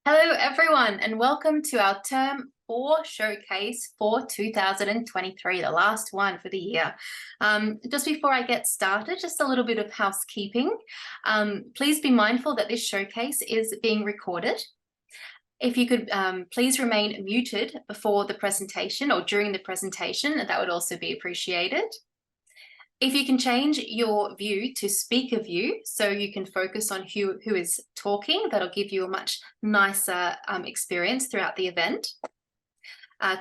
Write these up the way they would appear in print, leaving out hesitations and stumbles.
Hello, everyone, and welcome to our Term 4 showcase for 2023, the last one for the year. Just before I get started, just a little bit of housekeeping. Please be mindful that this showcase is being recorded. If you could please remain muted before the presentation or during the presentation, that would also be appreciated. If you can change your view to speaker view so you can focus on who is talking, that'll give you a much nicer experience throughout the event.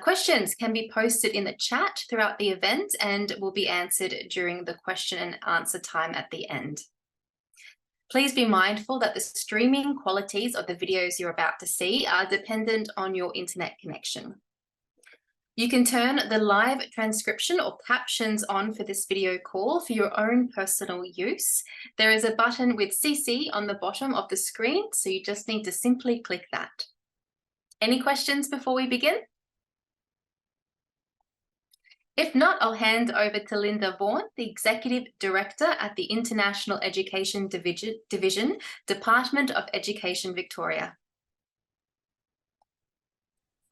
Questions can be posted in the chat throughout the event and will be answered during the question and answer time at the end. Please be mindful that the streaming qualities of the videos you're about to see are dependent on your internet connection. You can turn the live transcription or captions on for this video call for your own personal use. There is a button with CC on the bottom of the screen, so you just need to simply click that. Any questions before we begin? If not, I'll hand over to Linda Vaughan, the Executive Director at the International Education Division, Department of Education, Victoria.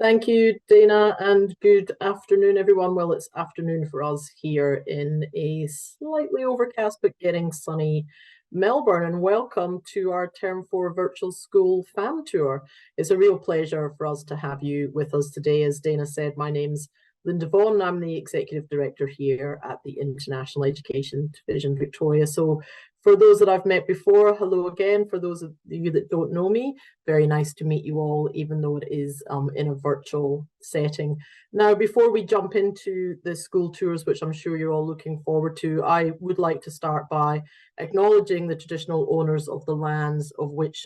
Thank you, Dana, and good afternoon, everyone. Well, it's afternoon for us here in a slightly overcast but getting sunny Melbourne, and welcome to our Term 4 Virtual School Fam Tour. It's a real pleasure for us to have you with us today. As Dana said, my name's Linda Vaughan. I'm the Executive Director here at the International Education Division, Victoria. So for those that I've met before, hello again. For those of you that don't know me, very nice to meet you all, even though it is in a virtual setting. Now, before we jump into the school tours, which I'm sure you're all looking forward to, I would like to start by acknowledging the traditional owners of the lands of which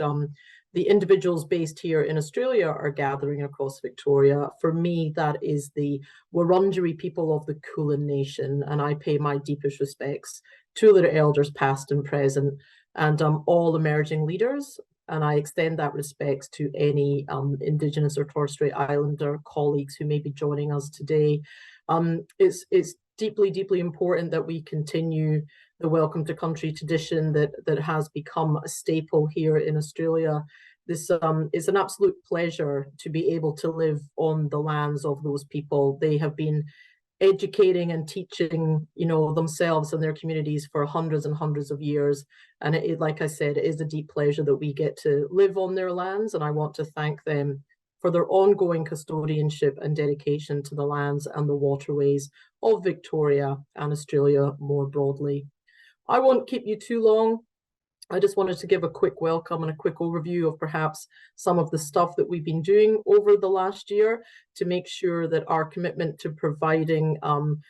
the individuals based here in Australia are gathering across Victoria. For me, that is the Wurundjeri people of the Kulin Nation, and I pay my deepest respects to their elders past and present, and all emerging leaders. And I extend that respect to any Indigenous or Torres Strait Islander colleagues who may be joining us today. It's deeply, deeply important that we continue the Welcome to Country tradition that has become a staple here in Australia. This is an absolute pleasure to be able to live on the lands of those people. They have been educating and teaching, themselves and their communities for hundreds and hundreds of years. And it, like I said, it is a deep pleasure that we get to live on their lands. And I want to thank them for their ongoing custodianship and dedication to the lands and the waterways of Victoria and Australia more broadly. I won't keep you too long. I just wanted to give a quick welcome and a quick overview of perhaps some of the stuff that we've been doing over the last year to make sure that our commitment to providing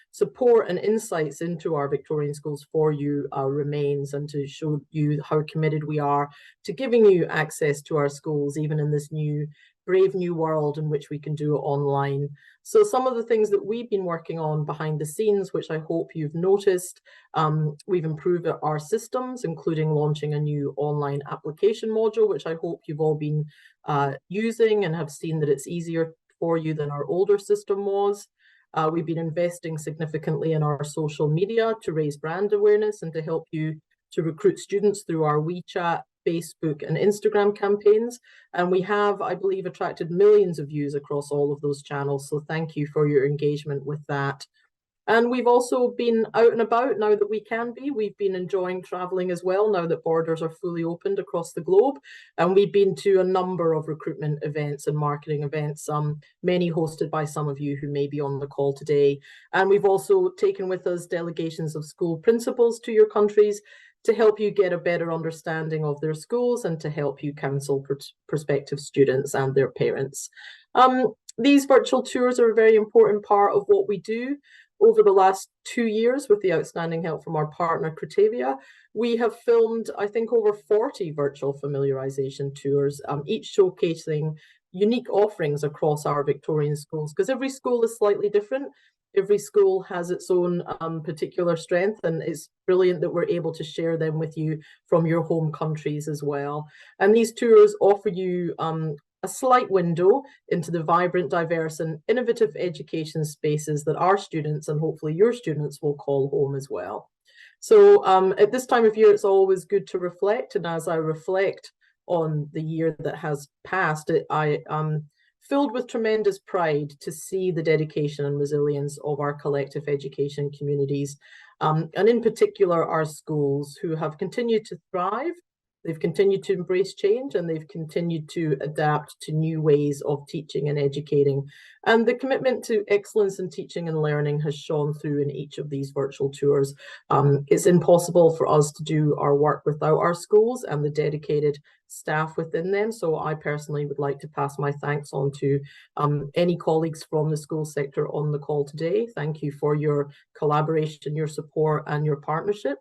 support and insights into our Victorian schools for you remains, and to show you how committed we are to giving you access to our schools, even in this brave new world in which we can do it online. So some of the things that we've been working on behind the scenes, which I hope you've noticed, we've improved our systems, including launching a new online application module, which I hope you've all been using and have seen that it's easier for you than our older system was. We've been investing significantly in our social media to raise brand awareness and to help you to recruit students through our WeChat, Facebook and Instagram campaigns. And we have, I believe, attracted millions of views across all of those channels. So thank you for your engagement with that. And we've also been out and about now that we can be. We've been enjoying traveling as well now that borders are fully opened across the globe. And we've been to a number of recruitment events and marketing events, many hosted by some of you who may be on the call today. And we've also taken with us delegations of school principals to your countries to help you get a better understanding of their schools and to help you counsel prospective students and their parents. These virtual tours are a very important part of what we do. Over the last 2 years, with the outstanding help from our partner Crotavia, we have filmed, I think, over 40 virtual familiarisation tours, each showcasing unique offerings across our Victorian schools, because every school is slightly different. Every school has its own particular strength, and it's brilliant that we're able to share them with you from your home countries as well. And these tours offer you a slight window into the vibrant, diverse and innovative education spaces that our students and hopefully your students will call home as well. So at this time of year, it's always good to reflect. And as I reflect on the year that has passed, I am filled with tremendous pride to see the dedication and resilience of our collective education communities, and in particular our schools, who have continued to thrive. They've continued to embrace change, and they've continued to adapt to new ways of teaching and educating. And the commitment to excellence in teaching and learning has shone through in each of these virtual tours. It's impossible for us to do our work without our schools and the dedicated staff within them. So I personally would like to pass my thanks on to any colleagues from the school sector on the call today. Thank you for your collaboration, your support, and your partnership.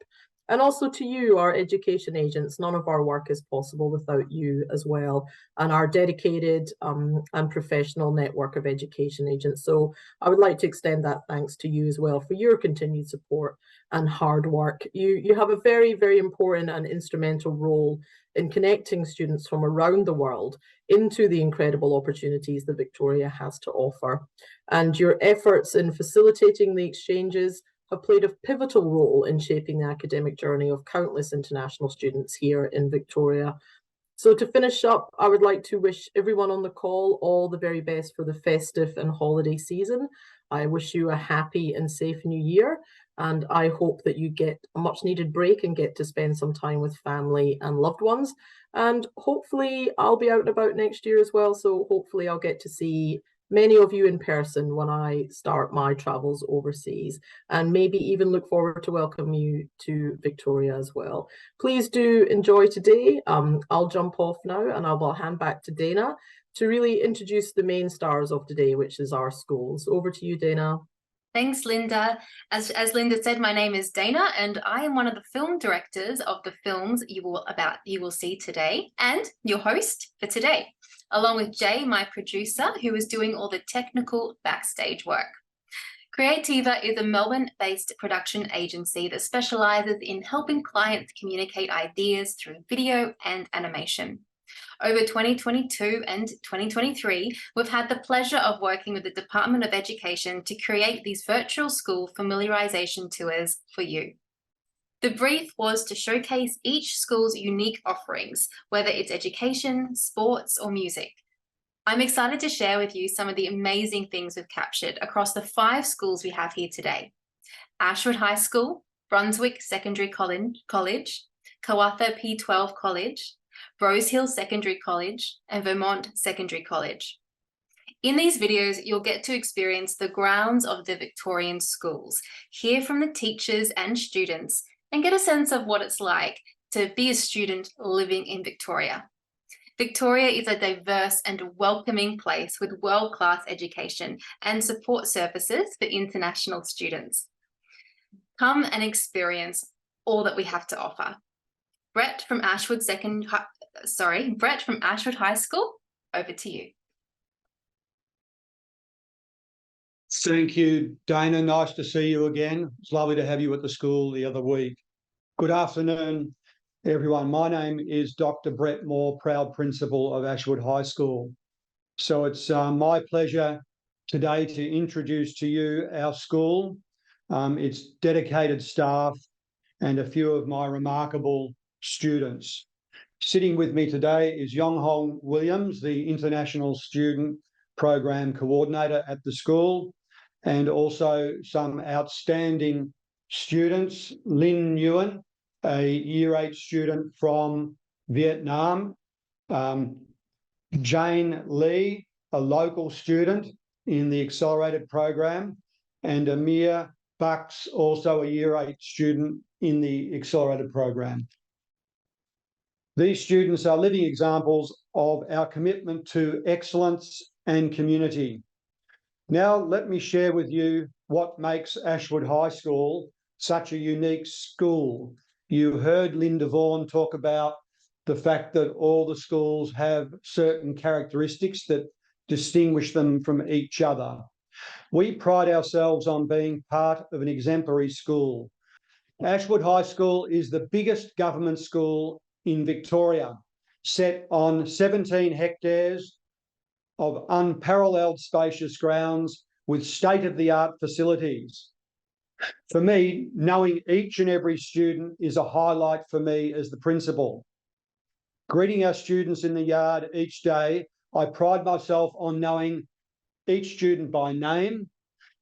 And also to you, our education agents. None of our work is possible without you as well, and our dedicated and professional network of education agents. So I would like to extend that thanks to you as well for your continued support and hard work. You have a very, very important and instrumental role in connecting students from around the world into the incredible opportunities that Victoria has to offer. And your efforts in facilitating the exchanges have played a pivotal role in shaping the academic journey of countless international students here in Victoria. So to finish up, I would like to wish everyone on the call all the very best for the festive and holiday season. I wish you a happy and safe new year, and I hope that you get a much needed break and get to spend some time with family and loved ones. And hopefully I'll be out and about next year as well, so hopefully I'll get to see many of you in person when I start my travels overseas, and maybe even look forward to welcome you to Victoria as well. Please do enjoy today. I'll jump off now and I'll hand back to Dana to really introduce the main stars of today, which is our schools. Over to you, Dana. Thanks, Linda. As Linda said, my name is Dana, and I am one of the film directors of the films you will see today, and your host for today, along with Jay, my producer, who is doing all the technical backstage work. Creativa is a Melbourne-based production agency that specializes in helping clients communicate ideas through video and animation. Over 2022 and 2023, we've had the pleasure of working with the Department of Education to create these virtual school familiarisation tours for you. The brief was to showcase each school's unique offerings, whether it's education, sports, or music. I'm excited to share with you some of the amazing things we've captured across the 5 schools we have here today: Ashwood High School, Brunswick Secondary College, Kawartha P12 College, Rosehill Secondary College, and Vermont Secondary College. In these videos, you'll get to experience the grounds of the Victorian schools, hear from the teachers and students, and get a sense of what it's like to be a student living in Victoria. Victoria is a diverse and welcoming place with world-class education and support services for international students. Come and experience all that we have to offer. Brett from Ashwood High School, over to you. Thank you, Dana. Nice to see you again. It's lovely to have you at the school the other week. Good afternoon, everyone. My name is Dr. Brett Moore, proud principal of Ashwood High School. So it's my pleasure today to introduce to you our school, its dedicated staff, and a few of my remarkable students. Sitting with me today is Yonghong Williams, the International Student Program Coordinator at the school, and also some outstanding students: Lin Nguyen, a Year 8 student from Vietnam, Jane Lee, a local student in the accelerated program, and Amir Bucks, also a Year 8 student in the accelerated program. These students are living examples of our commitment to excellence and community. Now, let me share with you what makes Ashwood High School such a unique school. You heard Linda Vaughan talk about the fact that all the schools have certain characteristics that distinguish them from each other. We pride ourselves on being part of an exemplary school. Ashwood High School is the biggest government school in Victoria, set on 17 hectares of unparalleled spacious grounds with state-of-the-art facilities. For me, knowing each and every student is a highlight for me as the principal. Greeting our students in the yard each day, I pride myself on knowing each student by name,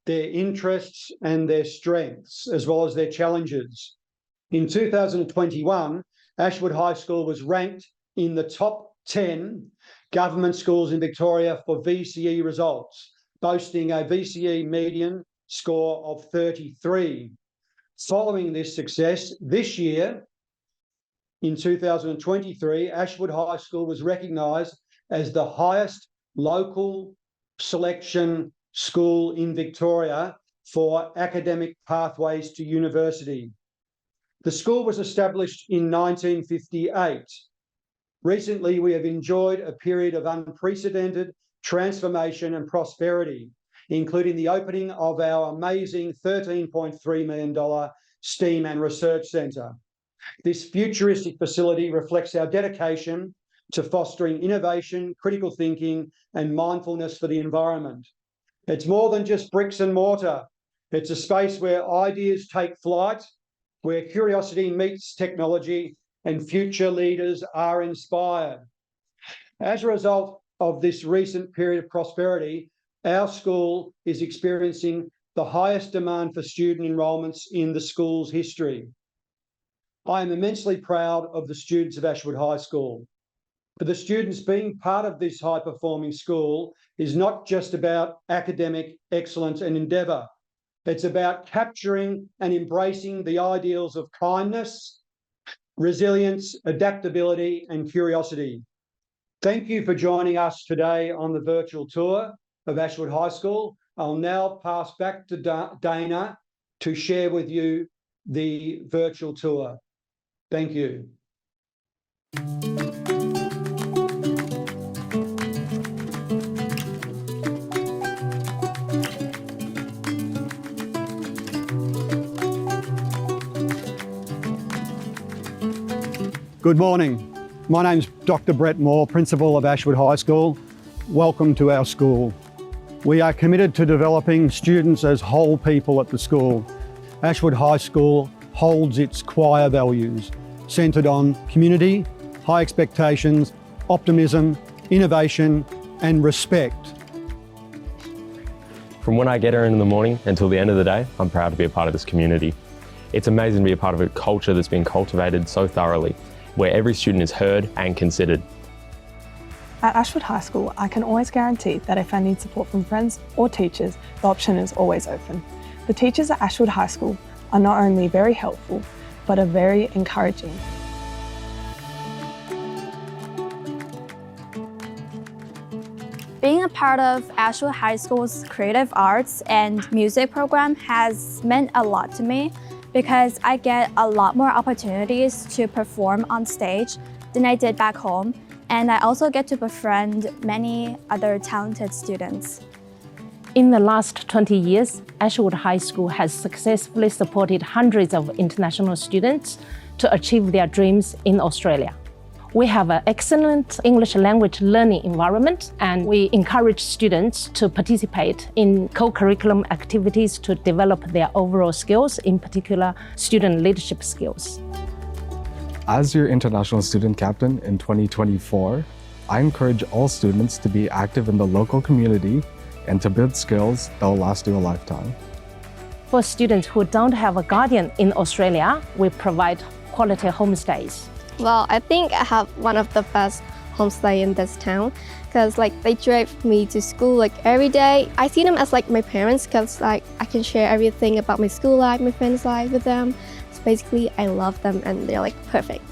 their interests and their strengths, as well as their challenges. In 2021, Ashwood High School was ranked in the top 10 government schools in Victoria for VCE results, boasting a VCE median score of 33. Following this success, this year, in 2023, Ashwood High School was recognised as the highest local selection school in Victoria for academic pathways to university. The school was established in 1958. Recently, we have enjoyed a period of unprecedented transformation and prosperity, including the opening of our amazing $13.3 million STEAM and Research Centre. This futuristic facility reflects our dedication to fostering innovation, critical thinking, and mindfulness for the environment. It's more than just bricks and mortar. It's a space where ideas take flight, where curiosity meets technology, and future leaders are inspired. As a result of this recent period of prosperity, our school is experiencing the highest demand for student enrolments in the school's history. I am immensely proud of the students of Ashwood High School. For the students, being part of this high-performing school is not just about academic excellence and endeavour. It's about capturing and embracing the ideals of kindness, resilience, adaptability, and curiosity. Thank you for joining us today on the virtual tour of Ashwood High School. I'll now pass back to Dana to share with you the virtual tour. Thank you. Good morning. My name's Dr. Brett Moore, Principal of Ashwood High School. Welcome to our school. We are committed to developing students as whole people at the school. Ashwood High School holds its choir values, centred on community, high expectations, optimism, innovation, and respect. From when I get here in the morning until the end of the day, I'm proud to be a part of this community. It's amazing to be a part of a culture that's been cultivated so thoroughly, where every student is heard and considered. At Ashwood High School, I can always guarantee that if I need support from friends or teachers, the option is always open. The teachers at Ashwood High School are not only very helpful, but are very encouraging. Being a part of Ashwood High School's creative arts and music program has meant a lot to me because I get a lot more opportunities to perform on stage than I did back home, and I also get to befriend many other talented students. In the last 20 years, Ashwood High School has successfully supported hundreds of international students to achieve their dreams in Australia. We have an excellent English language learning environment, and we encourage students to participate in co-curriculum activities to develop their overall skills, in particular student leadership skills. As your International Student Captain in 2024, I encourage all students to be active in the local community and to build skills that will last you a lifetime. For students who don't have a guardian in Australia, we provide quality homestays. Well, I think I have one of the best homestay in this town because they drive me to school every day. I see them as my parents because I can share everything about my school life, my friends' life with them. So basically, I love them and they're perfect.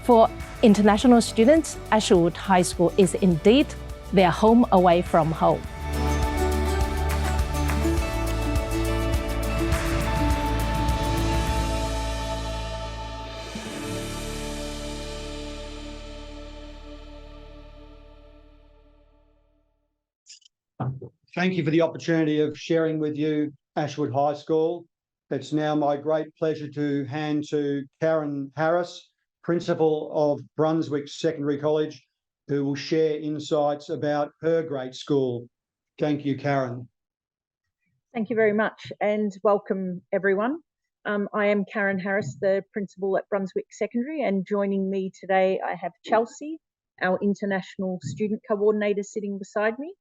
For international students, Ashwood High School is indeed their home away from home. Thank you for the opportunity of sharing with you Ashwood High School. It's now my great pleasure to hand to Karen Harris, Principal of Brunswick Secondary College, who will share insights about her great school. Thank you, Karen. Thank you very much and welcome everyone. I am Karen Harris, the principal at Brunswick Secondary, and joining me today I have Chelsea, our International Student Coordinator, sitting beside me.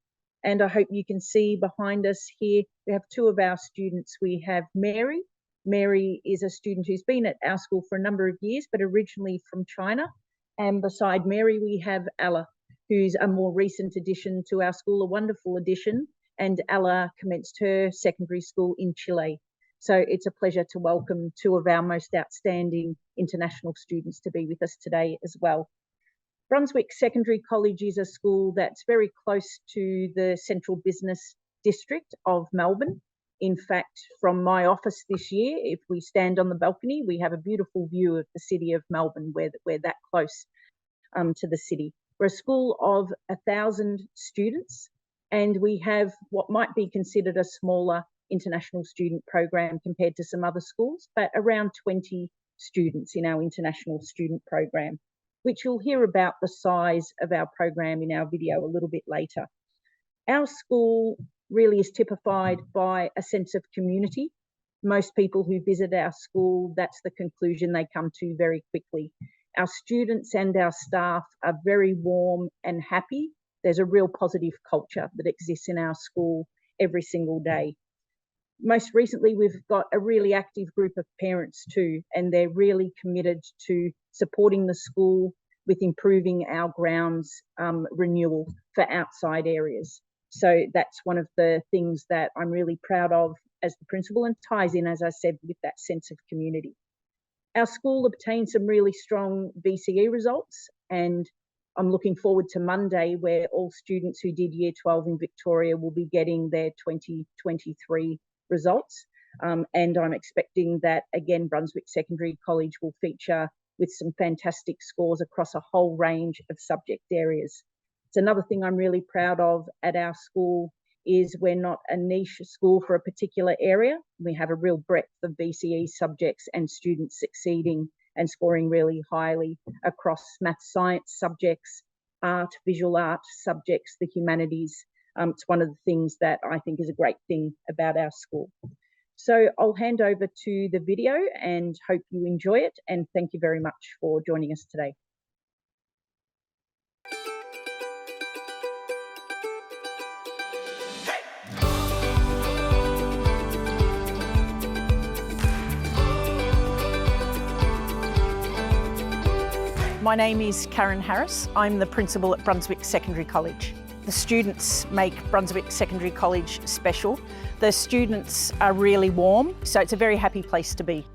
And I hope you can see behind us here, we have two of our students. We have Mary. Mary is a student who's been at our school for a number of years, but originally from China. And beside Mary, we have Ella, who's a more recent addition to our school, a wonderful addition. And Ella commenced her secondary school in Chile. So it's a pleasure to welcome two of our most outstanding international students to be with us today as well. Brunswick Secondary College is a school that's very close to the central business district of Melbourne. In fact, from my office this year, if we stand on the balcony, we have a beautiful view of the city of Melbourne. We're that close to the city. We're a school of 1,000 students, and we have what might be considered a smaller international student program compared to some other schools, but around 20 students in our international student program, which you'll hear about the size of our program in our video a little bit later. Our school really is typified by a sense of community. Most people who visit our school, that's the conclusion they come to very quickly. Our students and our staff are very warm and happy. There's a real positive culture that exists in our school every single day. Most recently, we've got a really active group of parents too, and they're really committed to supporting the school with improving our grounds renewal for outside areas. So that's one of the things that I'm really proud of as the principal, and ties in, as I said, with that sense of community. Our school obtained some really strong VCE results, and I'm looking forward to Monday, where all students who did Year 12 in Victoria will be getting their 2023 results. And I'm expecting that, again, Brunswick Secondary College will feature with some fantastic scores across a whole range of subject areas. It's another thing I'm really proud of at our school is we're not a niche school for a particular area. We have a real breadth of VCE subjects and students succeeding and scoring really highly across math, science subjects, art, visual art subjects, the humanities. It's one of the things that I think is a great thing about our school. So I'll hand over to the video and hope you enjoy it. And thank you very much for joining us today. My name is Karen Harris. I'm the principal at Brunswick Secondary College. The students make Brunswick Secondary College special. The students are really warm, so it's a very happy place to be.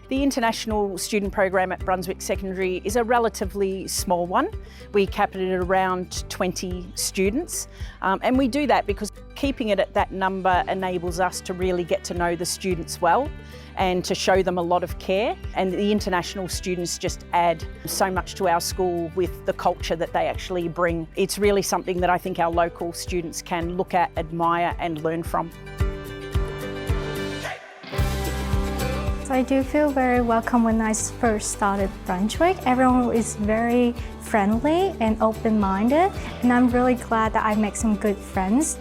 The international student program at Brunswick Secondary is a relatively small one. We cap it at around 20 students, and we do that because keeping it at that number enables us to really get to know the students well and to show them a lot of care. And the international students just add so much to our school with the culture that they actually bring. It's really something that I think our local students can look at, admire and learn from. So I do feel very welcome when I first started Brunswick. Everyone is very friendly and open-minded, and I'm really glad that I make some good friends.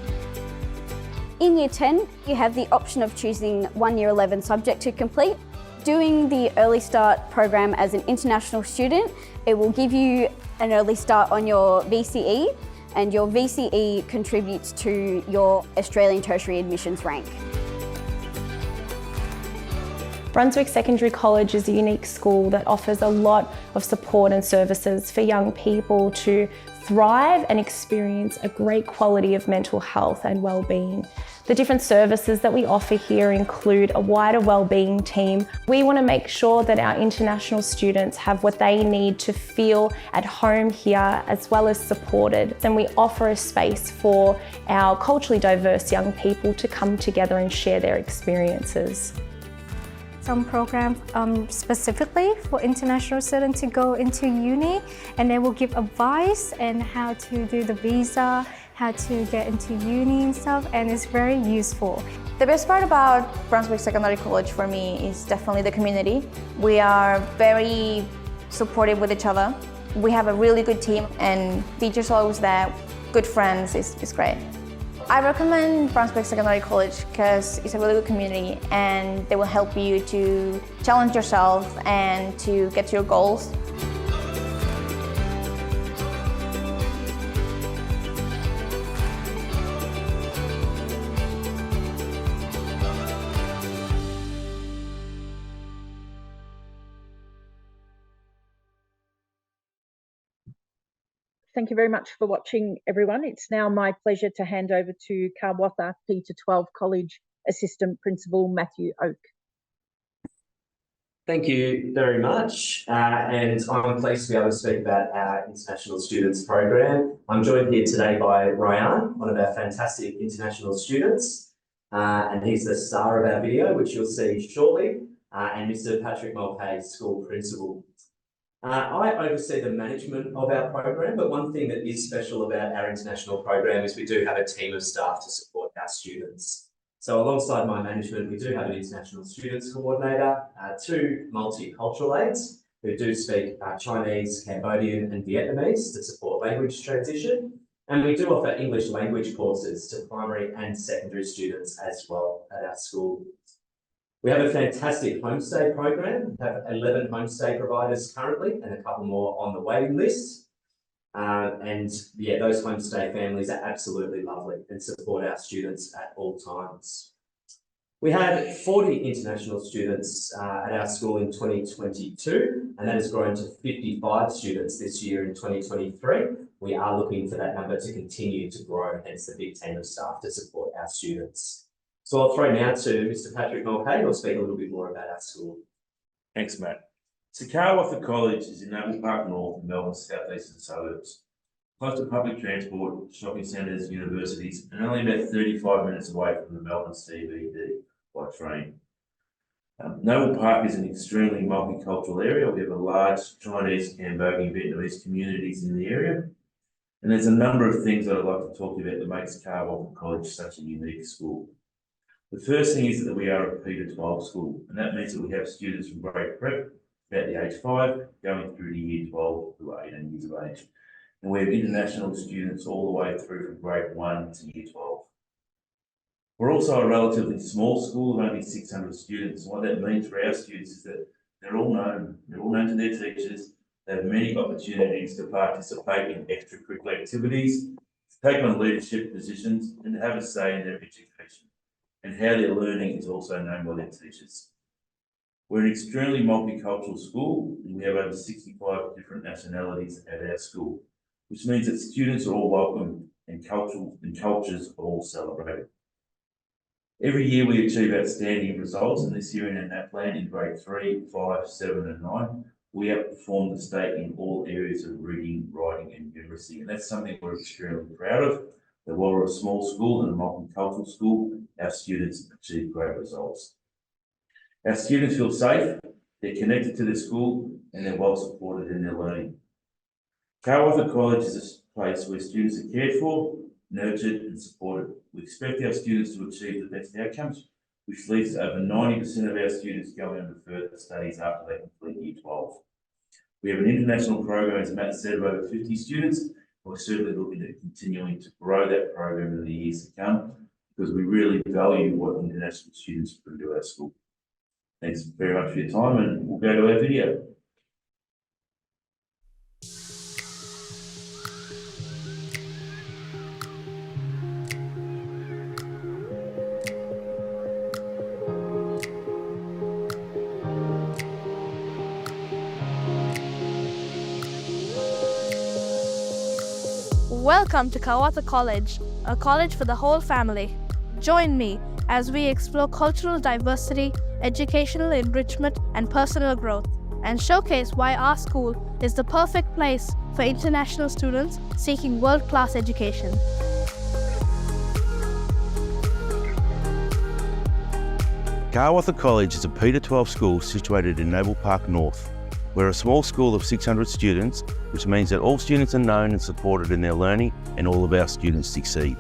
In Year 10, you have the option of choosing one Year 11 subject to complete. Doing the Early Start program as an international student, it will give you an early start on your VCE, and your VCE contributes to your Australian tertiary admissions rank. Brunswick Secondary College is a unique school that offers a lot of support and services for young people to thrive and experience a great quality of mental health and well-being. The different services that we offer here include a wider well-being team. We want to make sure that our international students have what they need to feel at home here, as well as supported. And we offer a space for our culturally diverse young people to come together and share their experiences. Some programs specifically for international students to go into uni, and they will give advice on how to do the visa, how to get into uni and stuff, and it's very useful. The best part about Brunswick Secondary College for me is definitely the community. We are very supportive with each other. We have a really good team, and teachers always there, good friends, is great. I recommend Brunswick Secondary College because it's a really good community and they will help you to challenge yourself and to get to your goals. Thank you very much for watching, everyone. It's now my pleasure to hand over to Karwatha P12 College Assistant Principal Matthew Oak. Thank you very much, and I'm pleased to be able to speak about our International Students Program. I'm joined here today by Ryan, one of our fantastic international students, and he's the star of our video, which you'll see shortly, and Mr. Patrick Mulcahy, School Principal. I oversee the management of our program, but one thing that is special about our international program is we do have a team of staff to support our students. So alongside my management, we do have an international students coordinator, 2 multicultural aides who do speak Chinese, Cambodian and Vietnamese to support language transition. And we do offer English language courses to primary and secondary students as well at our school. We have a fantastic homestay program. We have 11 homestay providers currently and a couple more on the waiting list. And yeah, those homestay families are absolutely lovely and support our students at all times. We had 40 international students at our school in 2022, and that has grown to 55 students this year in 2023. We are looking for that number to continue to grow, hence the big team of staff to support our students. So I'll throw now to Mr. Patrick Mulcahy, who'll speak a little bit more about our school. Thanks, Matt. So Karwatha College is in Naval Park North in Melbourne's southeastern suburbs. Close to public transport, shopping centres, universities, and only about 35 minutes away from the Melbourne CBD by train. Naval Park is an extremely multicultural area. We have a large Chinese, Cambodian, Vietnamese communities in the area. And there's a number of things that I'd like to talk to you about that makes Karwatha College such a unique school. The first thing is that we are a P12 school, and that means that we have students from grade prep, about the age 5, going through to year 12 who are 18 years of age. And we have international students all the way through from grade 1 to year 12. We're also a relatively small school of only 600 students. And what that means for our students is that they're all known to their teachers. They have many opportunities to participate in extracurricular activities, to take on leadership positions, and to have a say in their education. And how they're learning is also known by their teachers. We're an extremely multicultural school, and we have over 65 different nationalities at our school, which means that students are all welcome and cultures are all celebrated. Every year we achieve outstanding results, and this year in our NAPLAN in grade 3, 5, 7 and 9, we outperformed the state in all areas of reading, writing and numeracy, and that's something we're extremely proud of. That while we're a small school and a multicultural school, our students achieve great results. Our students feel safe, they're connected to their school, and they're well supported in their learning. Karwatha College is a place where students are cared for, nurtured and supported. We expect our students to achieve the best outcomes, which leads to over 90% of our students going on to further studies after they complete year 12. We have an international program, as Matt said, of over 50 students. We're certainly looking at continuing to grow that program in the years to come because we really value what international students bring to our school. Thanks very much for your time, and we'll go to our video. Welcome to Karwatha College, a college for the whole family. Join me as we explore cultural diversity, educational enrichment, and personal growth, and showcase why our school is the perfect place for international students seeking world-class education. Karwatha College is a P12 school situated in Naval Park North. We're a small school of 600 students, which means that all students are known and supported in their learning, and all of our students succeed.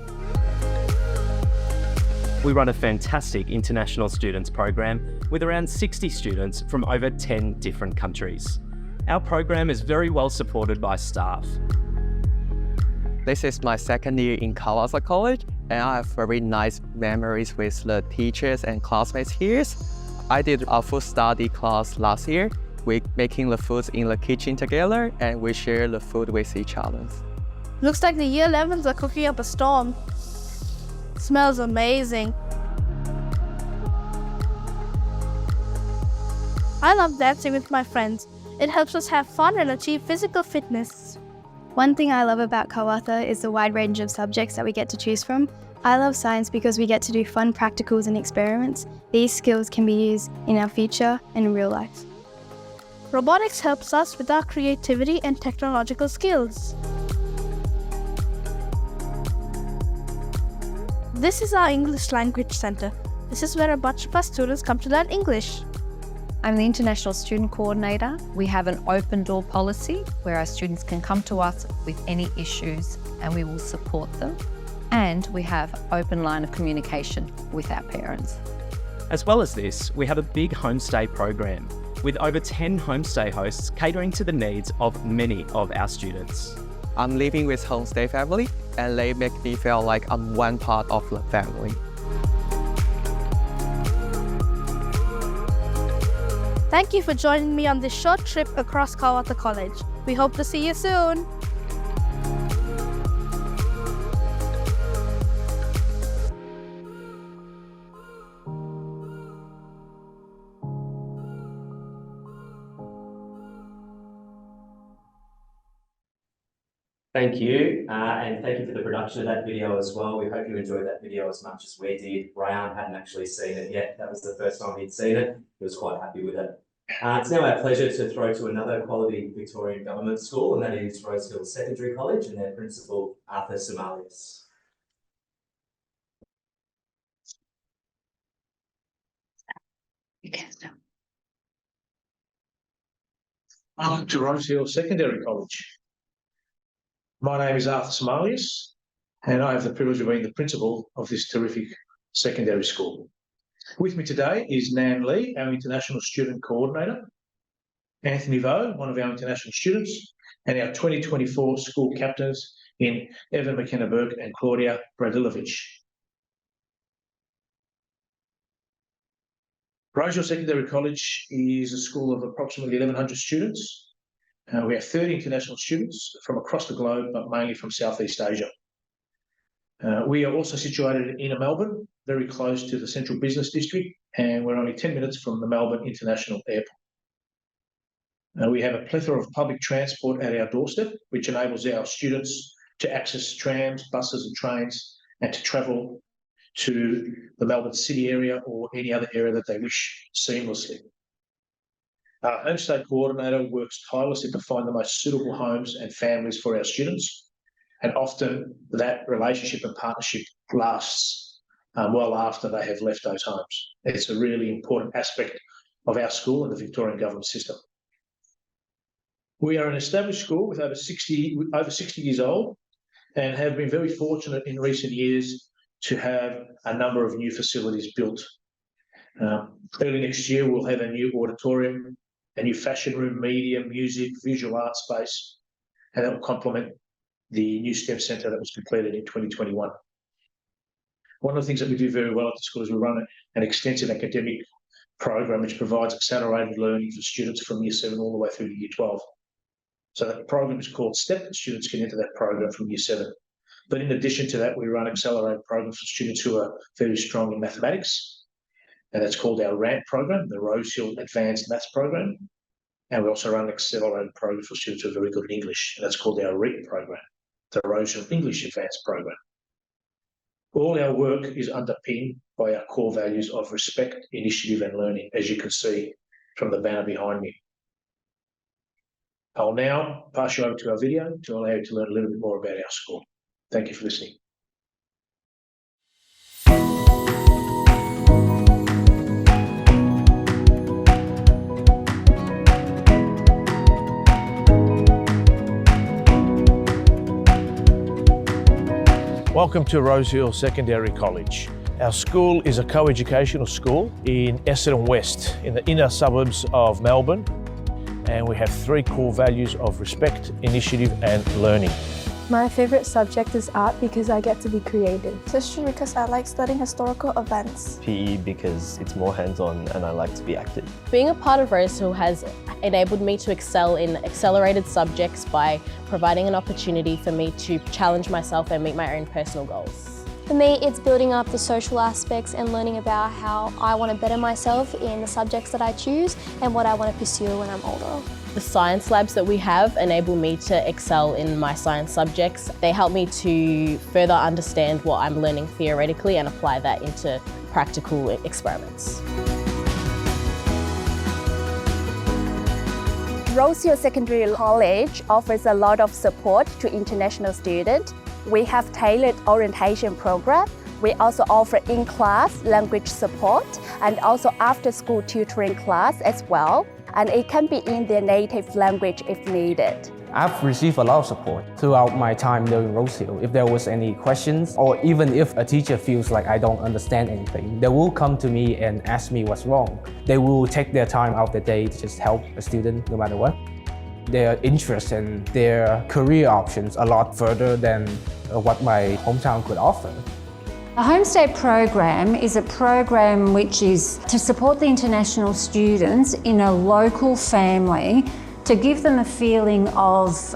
We run a fantastic international students program with around 60 students from over 10 different countries. Our program is very well supported by staff. This is my second year in Kawasa College, and I have very nice memories with the teachers and classmates here. I did a food study class last year. We're making the foods in the kitchen together, and we share the food with each other. Looks like the Year 11s are cooking up a storm. Smells amazing. I love dancing with my friends. It helps us have fun and achieve physical fitness. One thing I love about Kawatha is the wide range of subjects that we get to choose from. I love science because we get to do fun practicals and experiments. These skills can be used in our future and in real life. Robotics helps us with our creativity and technological skills. This is our English Language Centre. This is where a bunch of our students come to learn English. I'm the International Student Coordinator. We have an open door policy where our students can come to us with any issues and we will support them. And we have open line of communication with our parents. As well as this, we have a big homestay program with over 10 homestay hosts catering to the needs of many of our students. I'm living with homestay family, and they make me feel like I'm one part of the family. Thank you for joining me on this short trip across Kawatha College. We hope to see you soon. Thank you, and thank you for the production of that video as well. We hope you enjoyed that video as much as we did. Ryan hadn't actually seen it yet. That was the first time he'd seen it. He was quite happy with it. It's now our pleasure to throw to another quality Victorian government school, and that is Rosehill Secondary College and their principal, Arthur Somalius. Welcome to Rosehill Secondary College. My name is Arthur Somalius, and I have the privilege of being the principal of this terrific secondary school. With me today is Nan Lee, our International Student Coordinator, Anthony Vo, one of our international students, and our 2024 school captains in Evan McKenna-Burke and Claudia Bradilovich. Rosehill Secondary College is a school of approximately 1,100 students. We have 30 international students from across the globe, but mainly from Southeast Asia. We are also situated in inner Melbourne, very close to the central business district, and we're only 10 minutes from the Melbourne International Airport. We have a plethora of public transport at our doorstep, which enables our students to access trams, buses and trains, and to travel to the Melbourne City area or any other area that they wish seamlessly. Our homestay coordinator works tirelessly to find the most suitable homes and families for our students, and often that relationship and partnership lasts well after they have left those homes. It's a really important aspect of our school and the Victorian government system. We are an established school with over 60 years old and have been very fortunate in recent years to have a number of new facilities built. Early next year, we'll have a new auditorium, a new fashion room, media, music, visual art space, and that will complement the new STEM centre that was completed in 2021. One of the things that we do very well at the school is we run an extensive academic program which provides accelerated learning for students from Year 7 all the way through to Year 12. So that program is called STEP. Students can enter that program from Year 7. But in addition to that, we run accelerated programs for students who are very strong in mathematics, and that's called our RAMP program, the Rosehill Advanced Maths program. And we also run an accelerated program for students who are very good in English, and that's called our REAP program, the Rosehill English Advanced program. All our work is underpinned by our core values of respect, initiative and learning, as you can see from the banner behind me. I'll now pass you over to our video to allow you to learn a little bit more about our school. Thank you for listening. Welcome to Rosehill Secondary College. Our school is a co-educational school in Essendon West, in the inner suburbs of Melbourne, and we have three core values of respect, initiative and learning. My favorite subject is art because I get to be creative. History because I like studying historical events. PE because it's more hands-on and I like to be active. Being a part of Rosehill has enabled me to excel in accelerated subjects by providing an opportunity for me to challenge myself and meet my own personal goals. For me, it's building up the social aspects and learning about how I want to better myself in the subjects that I choose and what I want to pursue when I'm older. The science labs that we have enable me to excel in my science subjects. They help me to further understand what I'm learning theoretically and apply that into practical experiments. Rosehill Secondary College offers a lot of support to international students. We have tailored orientation program. We also offer in-class language support and also after-school tutoring class as well. And it can be in their native language if needed. I've received a lot of support throughout my time during Rosehill. If there was any questions, or even if a teacher feels like I don't understand anything, they will come to me and ask me what's wrong. They will take their time out of the day to just help a student no matter what. Their interest and their career options a lot further than what my hometown could offer. The Homestay program is a program which is to support the international students in a local family, to give them a feeling of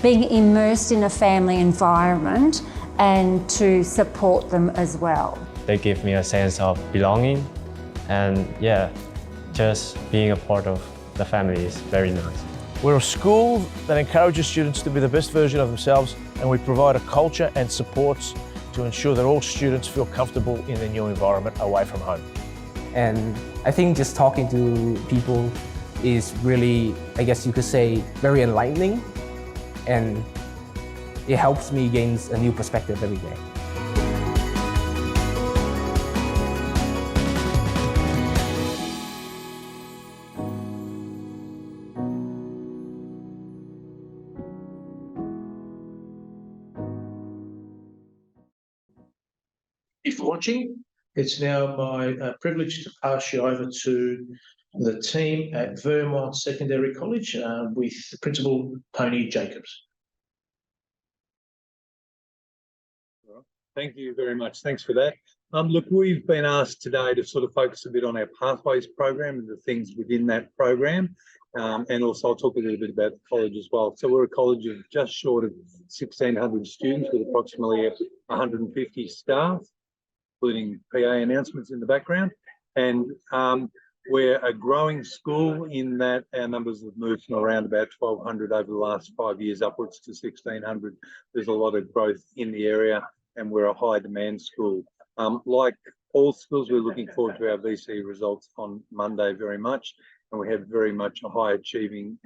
being immersed in a family environment and to support them as well. They give me a sense of belonging and just being a part of the family is very nice. We're a school that encourages students to be the best version of themselves, and we provide a culture and supports to ensure that all students feel comfortable in their new environment away from home. And I think just talking to people is really, I guess you could say, very enlightening, and it helps me gain a new perspective every day. If you're watching, it's now my privilege to pass you over to the team at Vermont Secondary College with Principal Tony Jacobs. Thank you very much. Thanks for that. Look, we've been asked today to sort of focus a bit on our Pathways program and the things within that program. And also I'll talk a little bit about the college as well. So we're a college of just short of 1,600 students with approximately 150 staff, including PA announcements in the background. And we're a growing school in that our numbers have moved from around about 1,200 over the last 5 years upwards to 1,600. There's a lot of growth in the area and we're a high demand school. Like all schools, we're looking forward to our VCE results on Monday very much. And we have very much a high achieving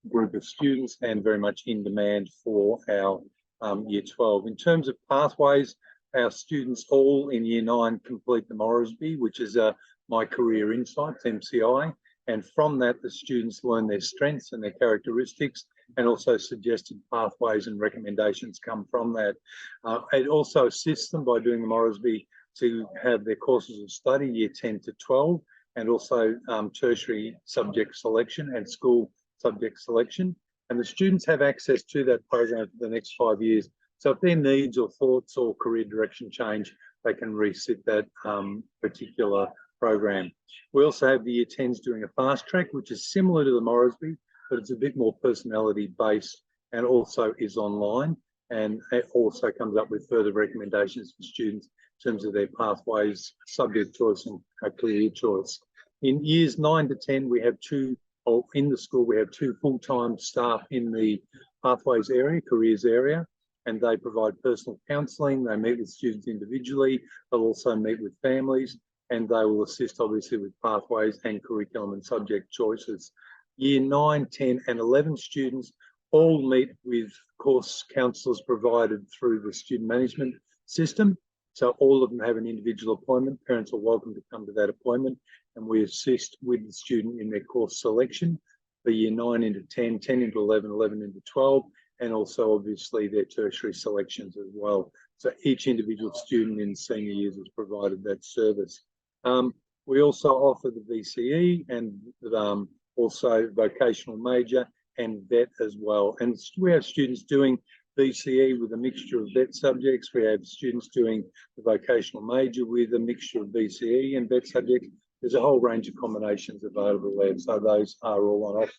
group of students and very much in demand for our Year 12. In terms of pathways, our students all in Year 9 complete the Moresby, which is My Career Insights, MCI. And from that, the students learn their strengths and their characteristics, and also suggested pathways and recommendations come from that. It also assists them by doing the Moresby to have their courses of study, Year 10 to 12, and also tertiary subject selection and school subject selection. And the students have access to that program for the next 5 years. So if their needs or thoughts or career direction change, they can resit that particular program. We also have the Year 10s doing a fast track, which is similar to the Moresby, but it's a bit more personality based and also is online. And it also comes up with further recommendations for students in terms of their pathways, subject choice and career choice. In Years 9 to 10, we have in the school, we have 2 full-time staff in the pathways area, careers area, and they provide personal counselling. They meet with students individually. They'll also meet with families, and they will assist obviously with pathways and curriculum and subject choices. Year 9, 10 and 11 students all meet with course counsellors provided through the student management system. So all of them have an individual appointment. Parents are welcome to come to that appointment, and we assist with the student in their course selection for Year 9 into 10, 10 into 11, 11 into 12, and also obviously their tertiary selections as well. So each individual student in senior years is provided that service. We also offer the VCE and also vocational major and VET as well. And we have students doing BCE with a mixture of vet subjects. We have students doing the vocational major with a mixture of BCE and vet subjects. There's a whole range of combinations available there, so those are all on offer.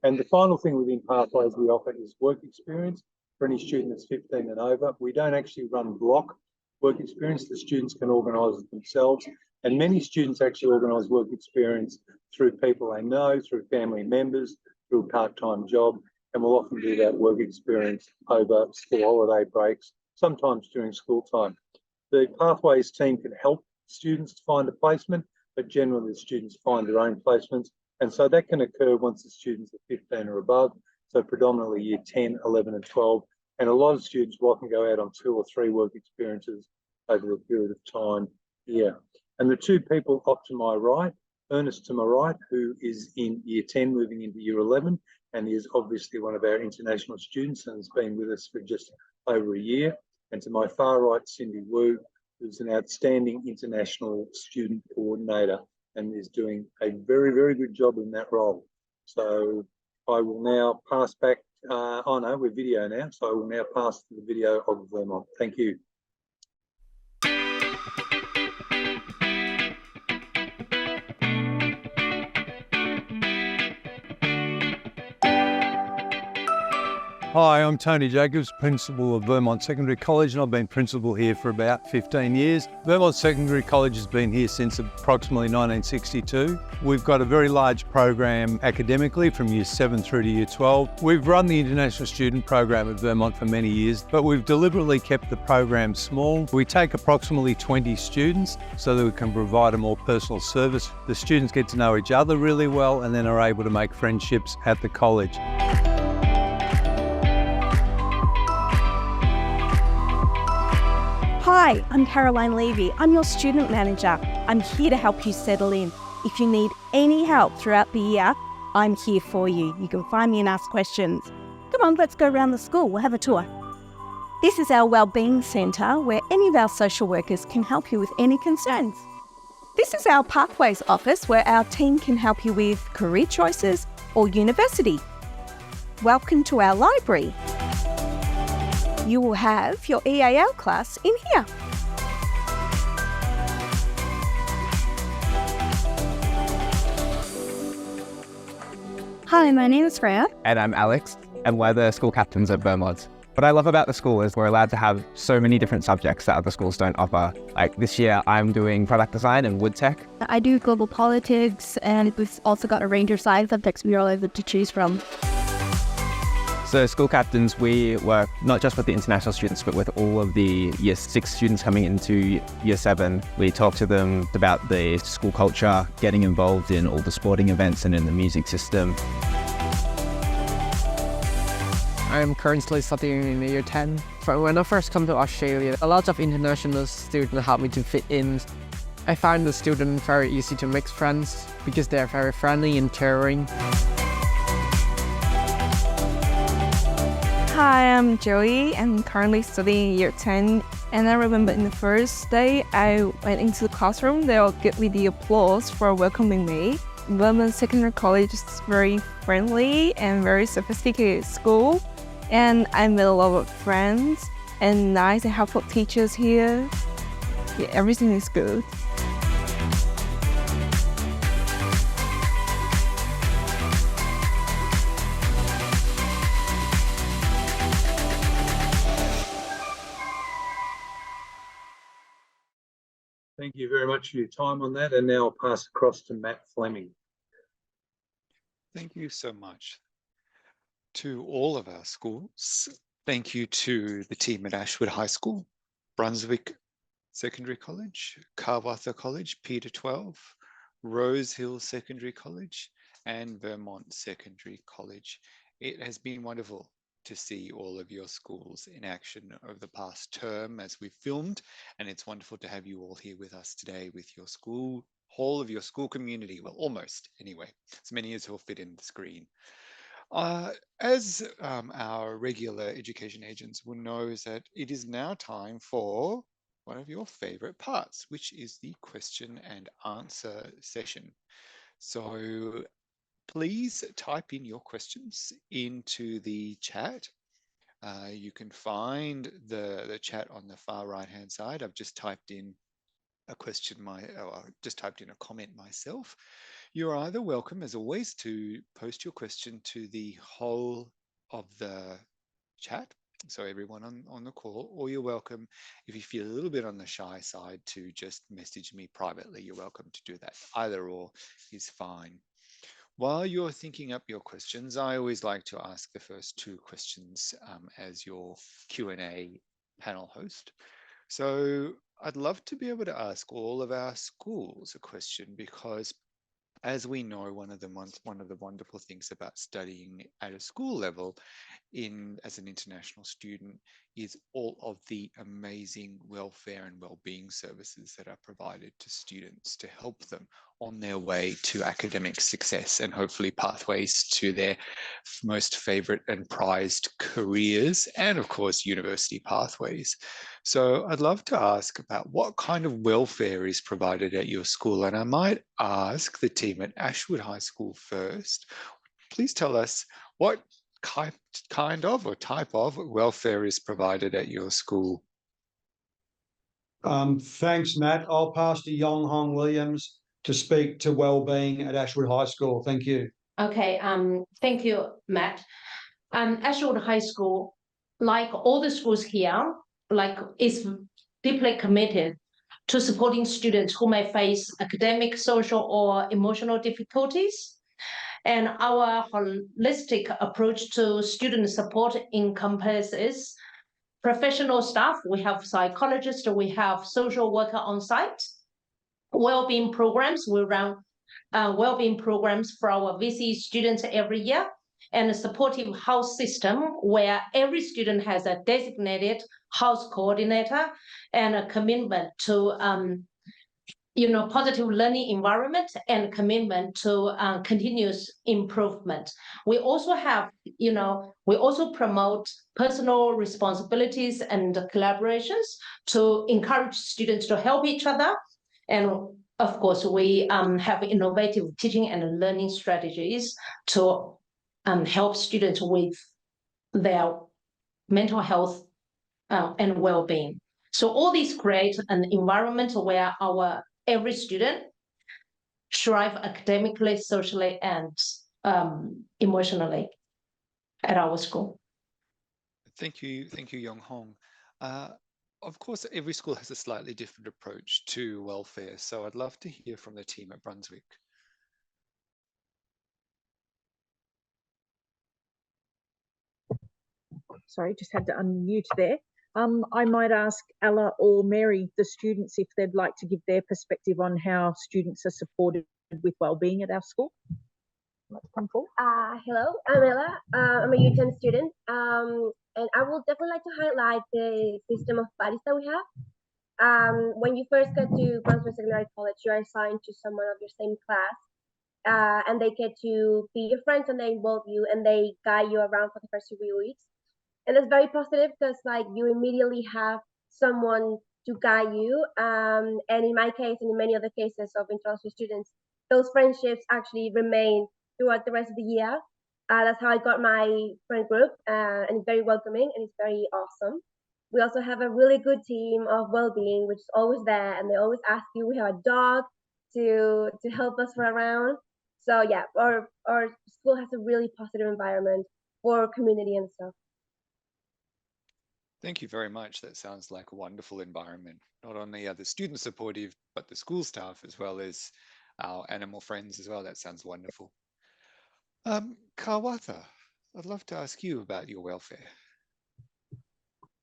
And the final thing within Pathways we offer is work experience for any student that's 15 and over. We don't actually run block work experience. The students can organise it themselves. And many students actually organise work experience through people they know, through family members, through a part-time job, and we'll often do that work experience over school holiday breaks, sometimes during school time. The Pathways team can help students find a placement, but generally the students find their own placements. And so that can occur once the students are 15 or above, so predominantly year 10, 11 and 12. And a lot of students will often go out on 2 or 3 work experiences over a period of time here. And the two people off to my right, Ernest to my right, who is in year 10 moving into year 11, and is obviously one of our international students and has been with us for just over a year. And to my far right, Cindy Wu, who's an outstanding international student coordinator and is doing a very, very good job in that role. So I will now pass back, oh no, we're video now, so I will now pass to the video of Vermont. Thank you. Hi, I'm Tony Jacobs, Principal of Vermont Secondary College, and I've been Principal here for about 15 years. Vermont Secondary College has been here since approximately 1962. We've got a very large program academically from year 7 through to year 12. We've run the International Student Program at Vermont for many years, but we've deliberately kept the program small. We take approximately 20 students so that we can provide a more personal service. The students get to know each other really well and then are able to make friendships at the college. Hi, I'm Caroline Levy. I'm your student manager. I'm here to help you settle in. If you need any help throughout the year, I'm here for you. You can find me and ask questions. Come on, let's go around the school. We'll have a tour. This is our Wellbeing Centre where any of our social workers can help you with any concerns. This is our Pathways office where our team can help you with career choices or university. Welcome to our library. You will have your EAL class in here. Hi, my name is Freya. And I'm Alex, and we're the school captains at Vermont. What I love about the school is we're allowed to have so many different subjects that other schools don't offer. Like this year, I'm doing product design and wood tech. I do global politics, and we've also got a range of science subjects we're all able to choose from. So school captains, we work not just with the international students, but with all of the year 6 students coming into year 7. We talk to them about the school culture, getting involved in all the sporting events and in the music system. I'm currently studying in year 10. When I first come to Australia, a lot of international students help me to fit in. I find the students very easy to make friends because they're very friendly and caring. Hi, I'm Joey. I'm currently studying year 10, and I remember in the first day I went into the classroom, they'll give me the applause for welcoming me. Vermont Secondary College is very friendly and very sophisticated school, and I met a lot of friends and nice and helpful teachers here. Yeah, everything is good. Thank you very much for your time on that. And now I'll pass across to Matt Fleming. Thank you so much to all of our schools. Thank you to the team at Ashwood High School, Brunswick Secondary College, Carwatha College, Peter 12, Rose Hill Secondary College, and Vermont Secondary College. It has been wonderful to see all of your schools in action over the past term as we've filmed, and it's wonderful to have you all here with us today with your school, whole of your school community, well, almost anyway, as many as will fit in the screen. As our regular education agents will know, is that it is now time for one of your favorite parts, which is the question and answer session. So please type in your questions into the chat. You can find the chat on the far right-hand side. I've just typed in a question, just typed in a comment myself. You're either welcome, as always, to post your question to the whole of the chat, so everyone on the call, or you're welcome, if you feel a little bit on the shy side, to just message me privately. You're welcome to do that. Either or is fine. While you're thinking up your questions, I always like to ask the first two questions as your Q&A panel host. So I'd love to be able to ask all of our schools a question, because as we know, one of the wonderful things about studying at a school level as an international student is all of the amazing welfare and well-being services that are provided to students to help them on their way to academic success and hopefully pathways to their most favorite and prized careers, and of course university pathways. So I'd love to ask about what kind of welfare is provided at your school, and I might ask the team at Ashwood High School first. Please tell us what kind of or type of welfare is provided at your school. Thanks, Matt. I'll pass to Yong Hong Williams to speak to wellbeing at Ashwood High School. Thank you. Okay, thank you, Matt. Ashwood High School, like all the schools here, is deeply committed to supporting students who may face academic, social, or emotional difficulties. And our holistic approach to student support encompasses professional staff. We have psychologists, we have social worker on site, well-being programs. We run well-being programs for our VC students every year, and a supportive house system where every student has a designated house coordinator and a commitment to positive learning environment and commitment to continuous improvement. We also have, we also promote personal responsibilities and collaborations to encourage students to help each other. And of course, we have innovative teaching and learning strategies to help students with their mental health and well-being. So all these create an environment where every student thrive academically, socially, and emotionally at our school. Thank you, Yong Hong. Of course, every school has a slightly different approach to welfare, so I'd love to hear from the team at Brunswick. Sorry, just had to unmute there. I might ask Ella or Mary, the students, if they'd like to give their perspective on how students are supported with wellbeing at our school. Hello, I'm Ella. I'm a Year 10 student, and I would definitely like to highlight the system of buddies that we have. When you first get to Brunswick Secondary College, you are assigned to someone of your same class, and they get to be your friends, and they involve you, and they guide you around for the first 2 weeks. And that's very positive because you immediately have someone to guide you. And in my case, and in many other cases of international students, those friendships actually remain throughout the rest of the year. That's how I got my friend group, and it's very welcoming and it's very awesome. We also have a really good team of well-being, which is always there, and they always ask you. We have a dog to help us around. So yeah, our school has a really positive environment for community and stuff. Thank you very much. That sounds like a wonderful environment. Not only are the students supportive, but the school staff as well as our animal friends as well. That sounds wonderful. Kawatha, I'd love to ask you about your welfare.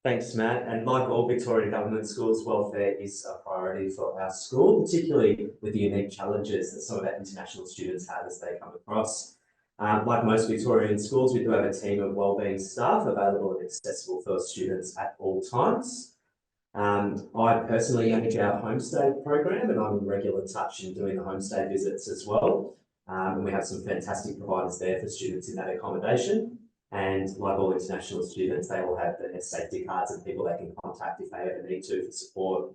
Thanks, Matt. And like all Victorian Government schools, welfare is a priority for our school, particularly with the unique challenges that some of our international students have as they come across. Like most Victorian schools, we do have a team of wellbeing staff available and accessible for students at all times. I personally manage our homestay program, and I'm in regular touch in doing the homestay visits as well. And we have some fantastic providers there for students in that accommodation. And like all international students, they all have their safety cards and people they can contact if they ever need to for support.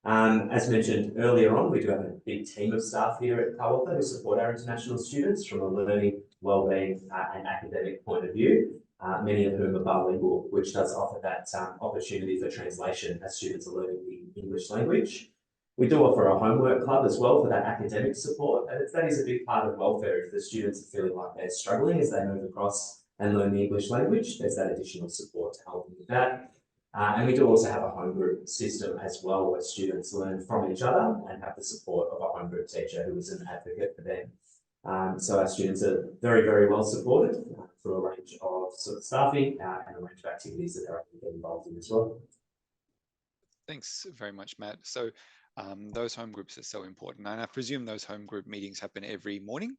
As mentioned earlier on, we do have a big team of staff here at Kawatha who support our international students from a learning, wellbeing and academic point of view. many of whom are bilingual, which does offer that opportunity for translation as students are learning the English language. We do offer a homework club as well for that academic support, and that is a big part of welfare. If the students are feeling like they're struggling as they move across and learn the English language, there's that additional support to help them with that. And we do also have a home group system as well, where students learn from each other and have the support of a home group teacher who is an advocate for them. So our students are very, very well supported through a range of sort of staffing and a range of activities that they're able to get involved in as well. Thanks very much, Matt. So those home groups are so important, and I presume those home group meetings happen every morning?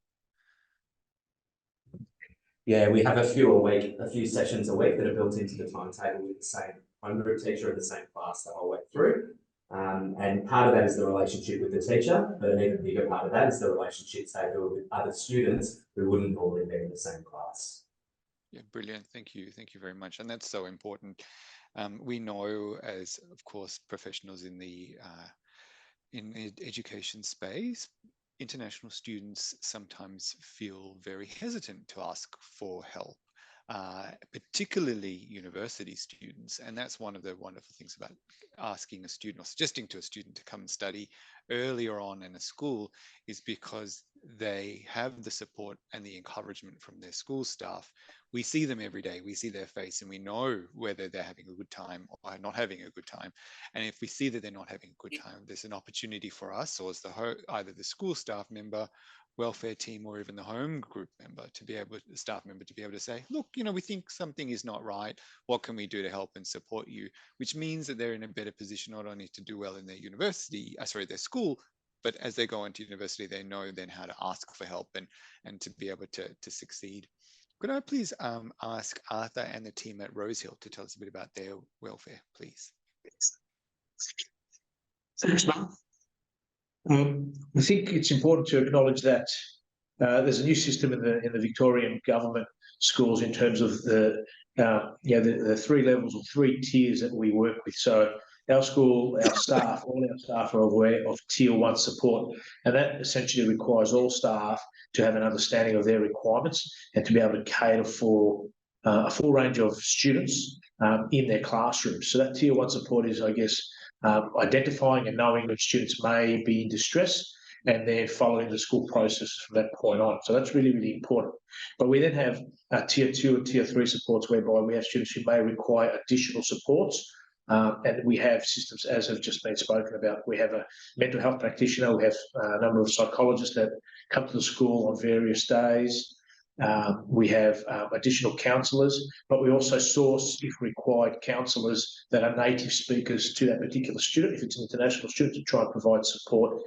Yeah, we have a few sessions a week that are built into the timetable with the same home group teacher in the same class the whole way through. And part of that is the relationship with the teacher, but an even bigger part of that is the relationship, say, with other students who wouldn't normally be in the same class. Yeah, brilliant. Thank you. Thank you very much. And that's so important. We know, as of course, professionals in the education space, international students sometimes feel very hesitant to ask for help, particularly university students. And that's one of the wonderful things about asking a student or suggesting to a student to come and study earlier on in a school, is because they have the support and the encouragement from their school staff. We see them every day, we see their face, and we know whether they're having a good time or not having a good time. And if we see that they're not having a good time, there's an opportunity for us, or as either the school staff member, welfare team, or even the home group member to be able, staff member to be able to say, look, we think something is not right. What can we do to help and support you? Which means that they're in a better position not only to do well in their their school, but as they go into university, they know then how to ask for help and to be able to succeed. Could I please ask Arthur and the team at Rosehill to tell us a bit about their welfare, please? Thanks, Mark. I think it's important to acknowledge that there's a new system in the Victorian government schools in terms of the three levels or three tiers that we work with. So our school, our staff, all our staff are aware of Tier 1 support, and that essentially requires all staff to have an understanding of their requirements and to be able to cater for a full range of students in their classrooms. So that Tier 1 support is, I guess, identifying and knowing that students may be in distress and then following the school process from that point on. So that's really, really important. But we then have Tier 2 and Tier 3 supports, whereby we have students who may require additional supports. And we have systems, as have just been spoken about. We have a mental health practitioner. We have a number of psychologists that come to the school on various days. We have additional counsellors, but we also source, if required, counsellors that are native speakers to that particular student, if it's an international student, to try and provide support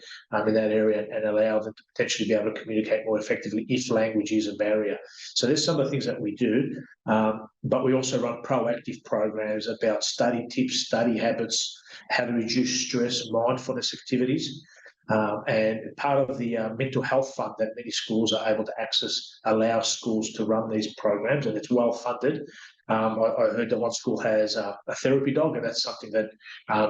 in that area and allow them to potentially be able to communicate more effectively if language is a barrier. So there's some of the things that we do, but we also run proactive programs about study tips, study habits, how to reduce stress, mindfulness activities. And part of the mental health fund that many schools are able to access allows schools to run these programs, and it's well funded. I heard that one school has a therapy dog, and that's something that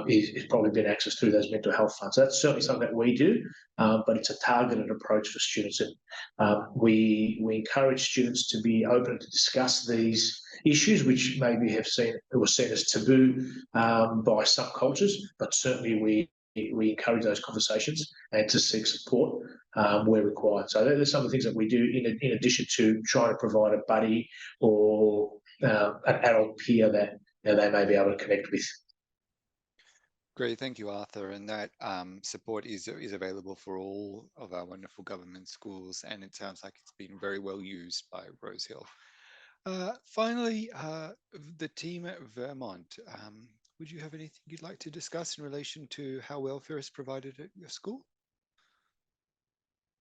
is probably been accessed through those mental health funds. So that's certainly something that we do, but it's a targeted approach for students. And we encourage students to be open to discuss these issues, which maybe were seen as taboo by some cultures, but certainly we encourage those conversations and to seek support where required. So there's some of the things that we do in addition to trying to provide a buddy or an adult peer that they may be able to connect with. Great, thank you, Arthur. And that support is available for all of our wonderful government schools, and it sounds like it's been very well used by Rosehill. Finally, the team at Vermont. Would you have anything you'd like to discuss in relation to how welfare is provided at your school?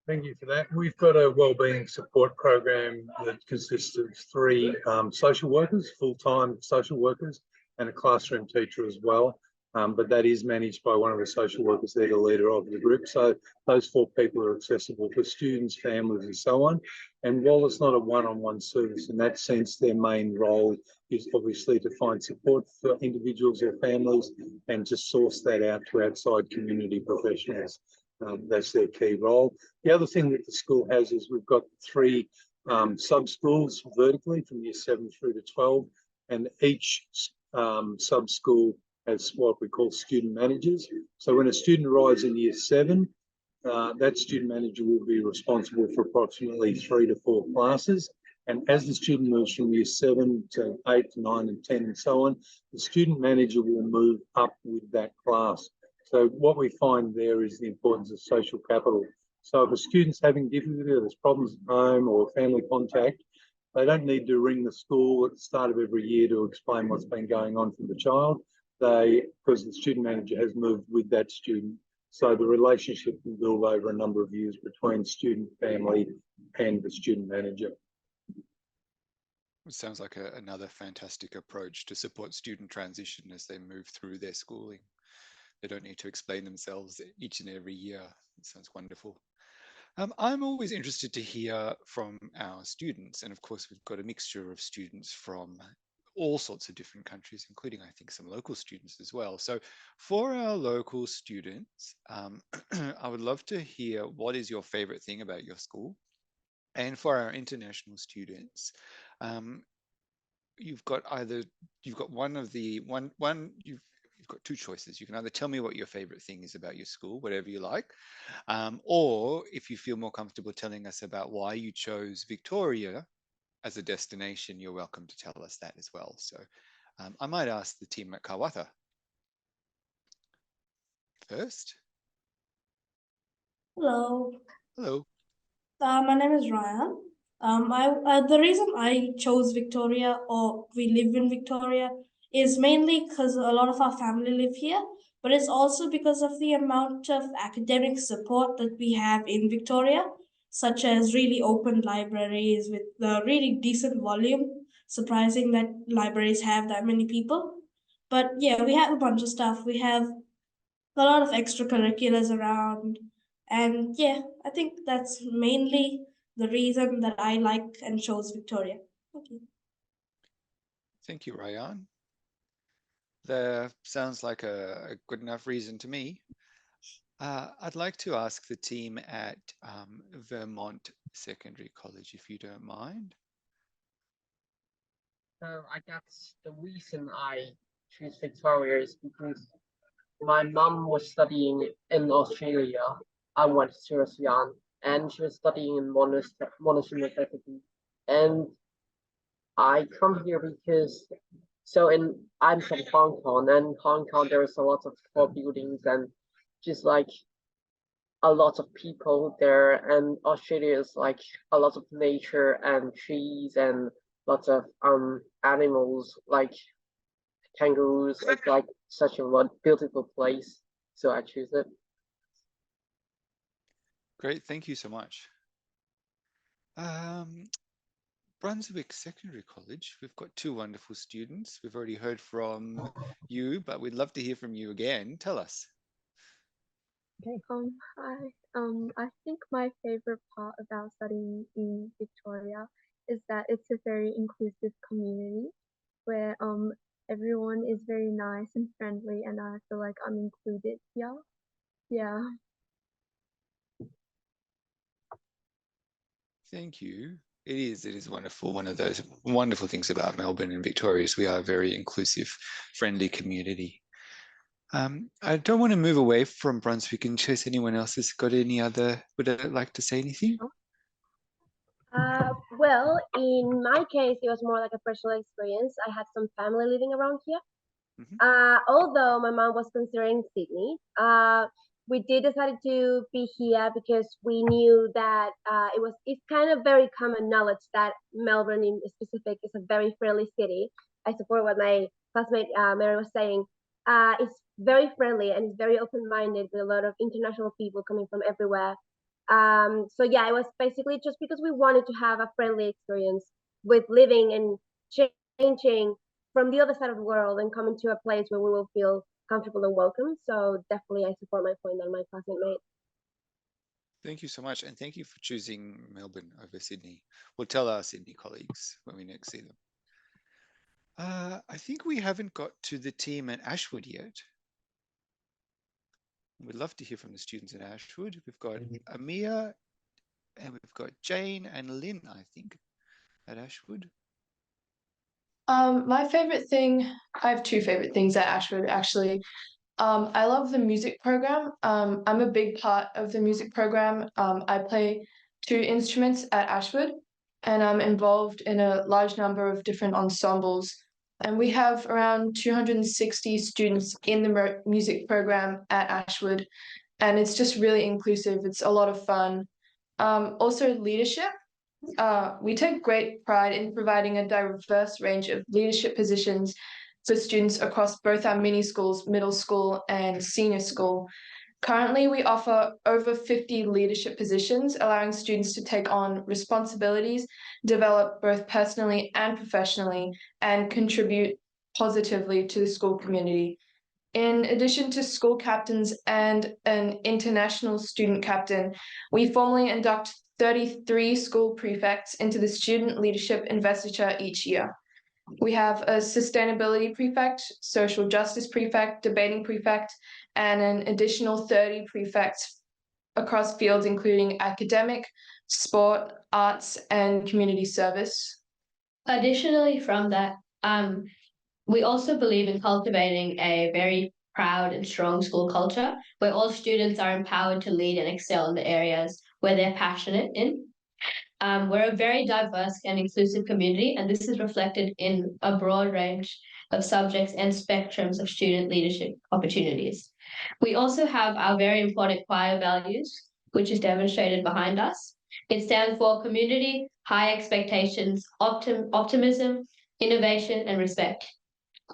Thank you for that. We've got a wellbeing support program that consists of 3 social workers, full-time social workers, and a classroom teacher as well. But that is managed by one of the social workers. They're the leader of the group. So those 4 people are accessible for students, families, and so on. And while it's not a one-on-one service in that sense, their main role is obviously to find support for individuals or families and to source that out to outside community professionals. That's their key role. The other thing that the school has is we've got 3 sub-schools vertically from year 7 through to 12, and each sub-school has what we call student managers. So when a student arrives in year 7, that student manager will be responsible for approximately 3 to 4 classes. And as the student moves from year 7 to 8 to 9 and 10 and so on, the student manager will move up with that class. So what we find there is the importance of social capital. So if a student's having difficulty or there's problems at home or family contact, they don't need to ring the school at the start of every year to explain what's been going on for the child. Because the student manager has moved with that student. So the relationship can build over a number of years between student, family, and the student manager. It sounds like another fantastic approach to support student transition as they move through their schooling. They don't need to explain themselves each and every year. It sounds wonderful. I'm always interested to hear from our students. And of course, we've got a mixture of students from all sorts of different countries, including, I think, some local students as well. So for our local students, I would love to hear what is your favorite thing about your school. And for our international students, you've got two choices. You can either tell me what your favorite thing is about your school, whatever you like, or if you feel more comfortable telling us about why you chose Victoria as a destination, you're welcome to tell us that as well. So I might ask the team at Kawatha first. Hello. Hello. My name is Ryan. The reason I chose Victoria, or we live in Victoria, is mainly because a lot of our family live here, but it's also because of the amount of academic support that we have in Victoria, such as really open libraries with the really decent volume. Surprising that libraries have that many people. But yeah, we have a bunch of stuff. We have a lot of extracurriculars around. And yeah, I think that's mainly the reason that I like and chose Victoria. Okay. Thank you, Ryan. That sounds like a good enough reason to me. I'd like to ask the team at Vermont Secondary College, if you don't mind. So I guess the reason I choose Victoria is because my mum was studying in Australia. I went to Australia, and she was studying in Monash University. And I come here because I'm from Hong Kong, and Hong Kong there is a lot of tall buildings and just like a lot of people there, and Australia is like a lot of nature and trees and lots of animals like kangaroos. It's like such a beautiful place, so I choose it. Great, thank you so much. Brunswick Secondary College, we've got two wonderful students. We've already heard from you, but we'd love to hear from you again. Tell us. Okay. Hi. I think my favorite part about studying in Victoria is that it's a very inclusive community where everyone is very nice and friendly, and I feel like I'm included here. Yeah. Thank you. It is wonderful. One of those wonderful things about Melbourne and Victoria is we are a very inclusive, friendly community. I don't want to move away from Brunswick in case anyone else has got would like to say anything? Well, in my case, it was more like a personal experience. I had some family living around here. Although my mom was considering Sydney, we did decide to be here because we knew that it's kind of very common knowledge that Melbourne in specific is a very friendly city. I support what my classmate Mary was saying. It's very friendly and it's very open-minded with a lot of international people coming from everywhere. So yeah, it was basically just because we wanted to have a friendly experience with living and changing from the other side of the world and coming to a place where we will feel comfortable and welcome. So definitely I support my point that my classmate made. Thank you so much. And thank you for choosing Melbourne over Sydney. We'll tell our Sydney colleagues when we next see them. I think we haven't got to the team at Ashwood yet. We'd love to hear from the students at Ashwood. We've got Amia, And we've got Jane and Lynn, I think, at Ashwood. My favorite thing, I have two favorite things at Ashwood actually. I love the music program. I'm a big part of the music program. I play two instruments at Ashwood, and I'm involved in a large number of different ensembles. And we have around 260 students in the music program at Ashwood, and it's just really inclusive. It's a lot of fun. Also, leadership. We take great pride in providing a diverse range of leadership positions for students across both our mini schools, middle school, and senior school. Currently, we offer over 50 leadership positions, allowing students to take on responsibilities, develop both personally and professionally, and contribute positively to the school community. In addition to school captains and an international student captain, we formally induct 33 school prefects into the Student Leadership Investiture each year. We have a sustainability prefect, social justice prefect, debating prefect, and an additional 30 prefects across fields including academic, sport, arts, and community service. Additionally, from that, we also believe in cultivating a very proud and strong school culture where all students are empowered to lead and excel in the areas where they're passionate in. We're a very diverse and inclusive community, and this is reflected in a broad range of subjects and spectrums of student leadership opportunities. We also have our very important choir values, which is demonstrated behind us. It stands for community, high expectations, optimism, innovation, and respect.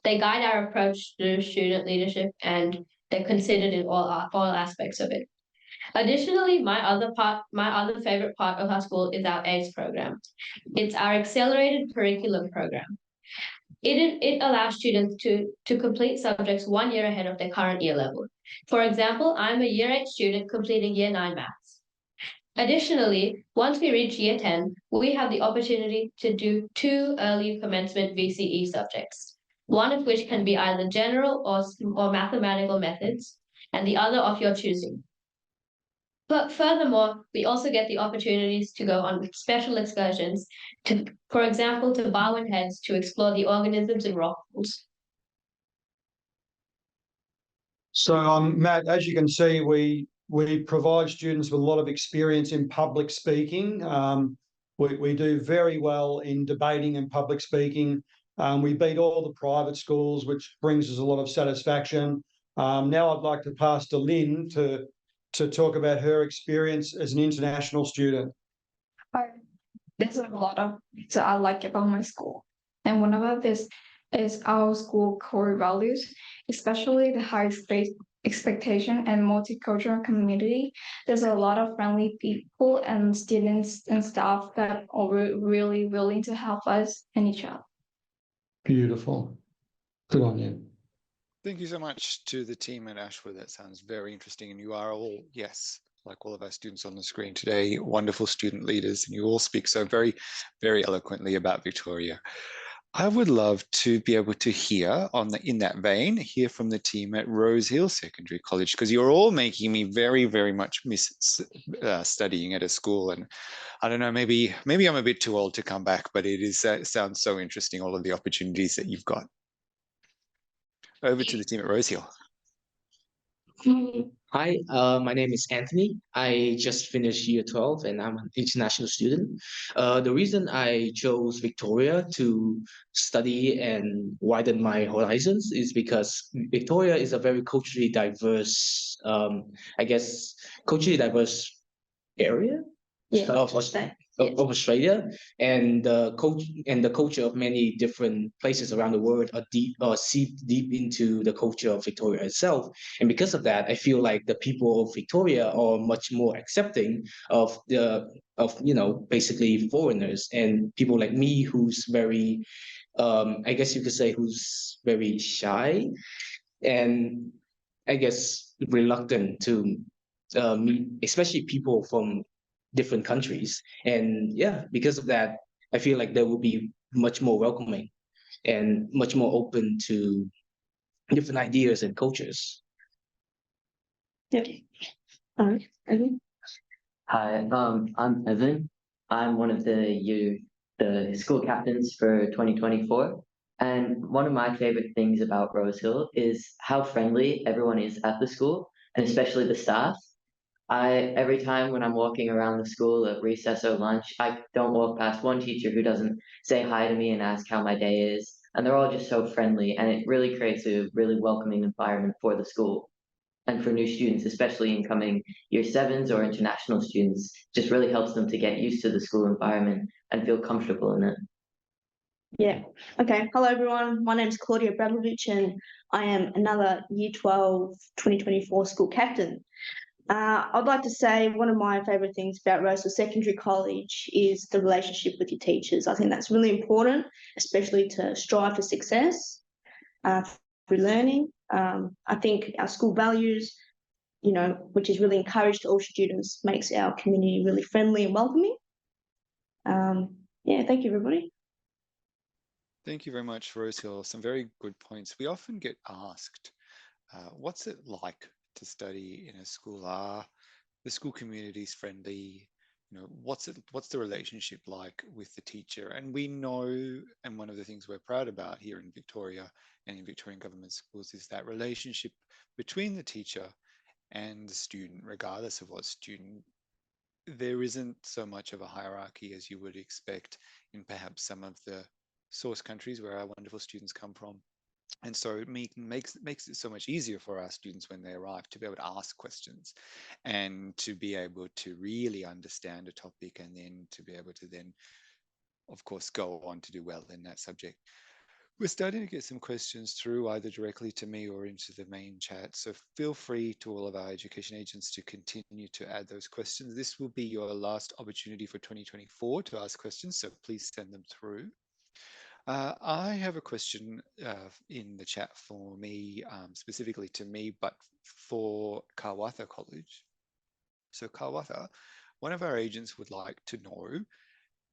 They guide our approach to student leadership, and they're considered in all aspects of it. Additionally, my other favorite part of our school is our ACE program. It's our accelerated curriculum program. It allows students to complete subjects 1 year ahead of their current year level. For example, I'm a year 8 student completing year 9 maths. Additionally, once we reach year 10, we have the opportunity to do 2 early commencement VCE subjects, one of which can be either general or mathematical methods, and the other of your choosing. But furthermore, we also get the opportunities to go on special excursions, for example, to Barwon Heads to explore the organisms in rock pools. So, Matt, as you can see, we provide students with a lot of experience in public speaking. We do very well in debating and public speaking. We beat all the private schools, which brings us a lot of satisfaction. Now I'd like to pass to Lynn to talk about her experience as an international student. There's a lot of things I like about my school. And one of this is our school core values, especially the high expectation and multicultural community. There's a lot of friendly people and students and staff that are really willing to help us and each other. Beautiful. Good on you. Thank you so much to the team at Ashwood. That sounds very interesting. And you are all, yes, like all of our students on the screen today, wonderful student leaders, and you all speak so very, very eloquently about Victoria. I would love to be able to hear in that vein, hear from the team at Rose Hill Secondary College, because you're all making me very, very much miss studying at a school. And I don't know, maybe I'm a bit too old to come back, but it sounds so interesting, all of the opportunities that you've got. Over to the team at Rose Hill. Hi, my name is Anthony. I just finished year 12 and I'm an international student. The reason I chose Victoria to study and widen my horizons is because Victoria is a very culturally diverse, culturally diverse area of Australia, and the culture of many different places around the world are seep deep into the culture of Victoria itself. And because of that, I feel like the people of Victoria are much more accepting of basically foreigners and people like me, who's very I guess you could say who's very shy and I guess reluctant to meet, especially people from different countries. And yeah, because of that, I feel like they will be much more welcoming and much more open to different ideas and cultures. Yeah. Hi, I'm Evan. I'm one of the school captains for 2024. And one of my favorite things about Rose Hill is how friendly everyone is at the school, and especially the staff. Every time when I'm walking around the school at recess or lunch, I don't walk past one teacher who doesn't say hi to me and ask how my day is. And they're all just so friendly, and it really creates a really welcoming environment for the school and for new students, especially incoming year sevens or international students, just really helps them to get used to the school environment and feel comfortable in it. Yeah. Okay. Hello, everyone. My name is Claudia Bradlovich, and I am another Year 12 2024 school captain. I'd like to say one of my favourite things about Roseville Secondary College is the relationship with your teachers. I think that's really important, especially to strive for success through learning. I think our school values, which is really encouraged to all students, makes our community really friendly and welcoming. Yeah, thank you, everybody. Thank you very much, Rosehill. Some very good points. We often get asked, what's it like to study in a school? Are the school communities friendly? What's the relationship like with the teacher? And we know, and one of the things we're proud about here in Victoria and in Victorian government schools is that relationship between the teacher and the student, regardless of what student. There isn't so much of a hierarchy as you would expect in perhaps some of the source countries where our wonderful students come from. And so it makes it so much easier for our students when they arrive to be able to ask questions and to be able to really understand a topic, and then to be able to then, of course, go on to do well in that subject. We're starting to get some questions through either directly to me or into the main chat. So feel free to all of our education agents to continue to add those questions. This will be your last opportunity for 2024 to ask questions, so please send them through. I have a question in the chat for me, specifically to me, but for Kawatha College. So Kawatha, one of our agents would like to know,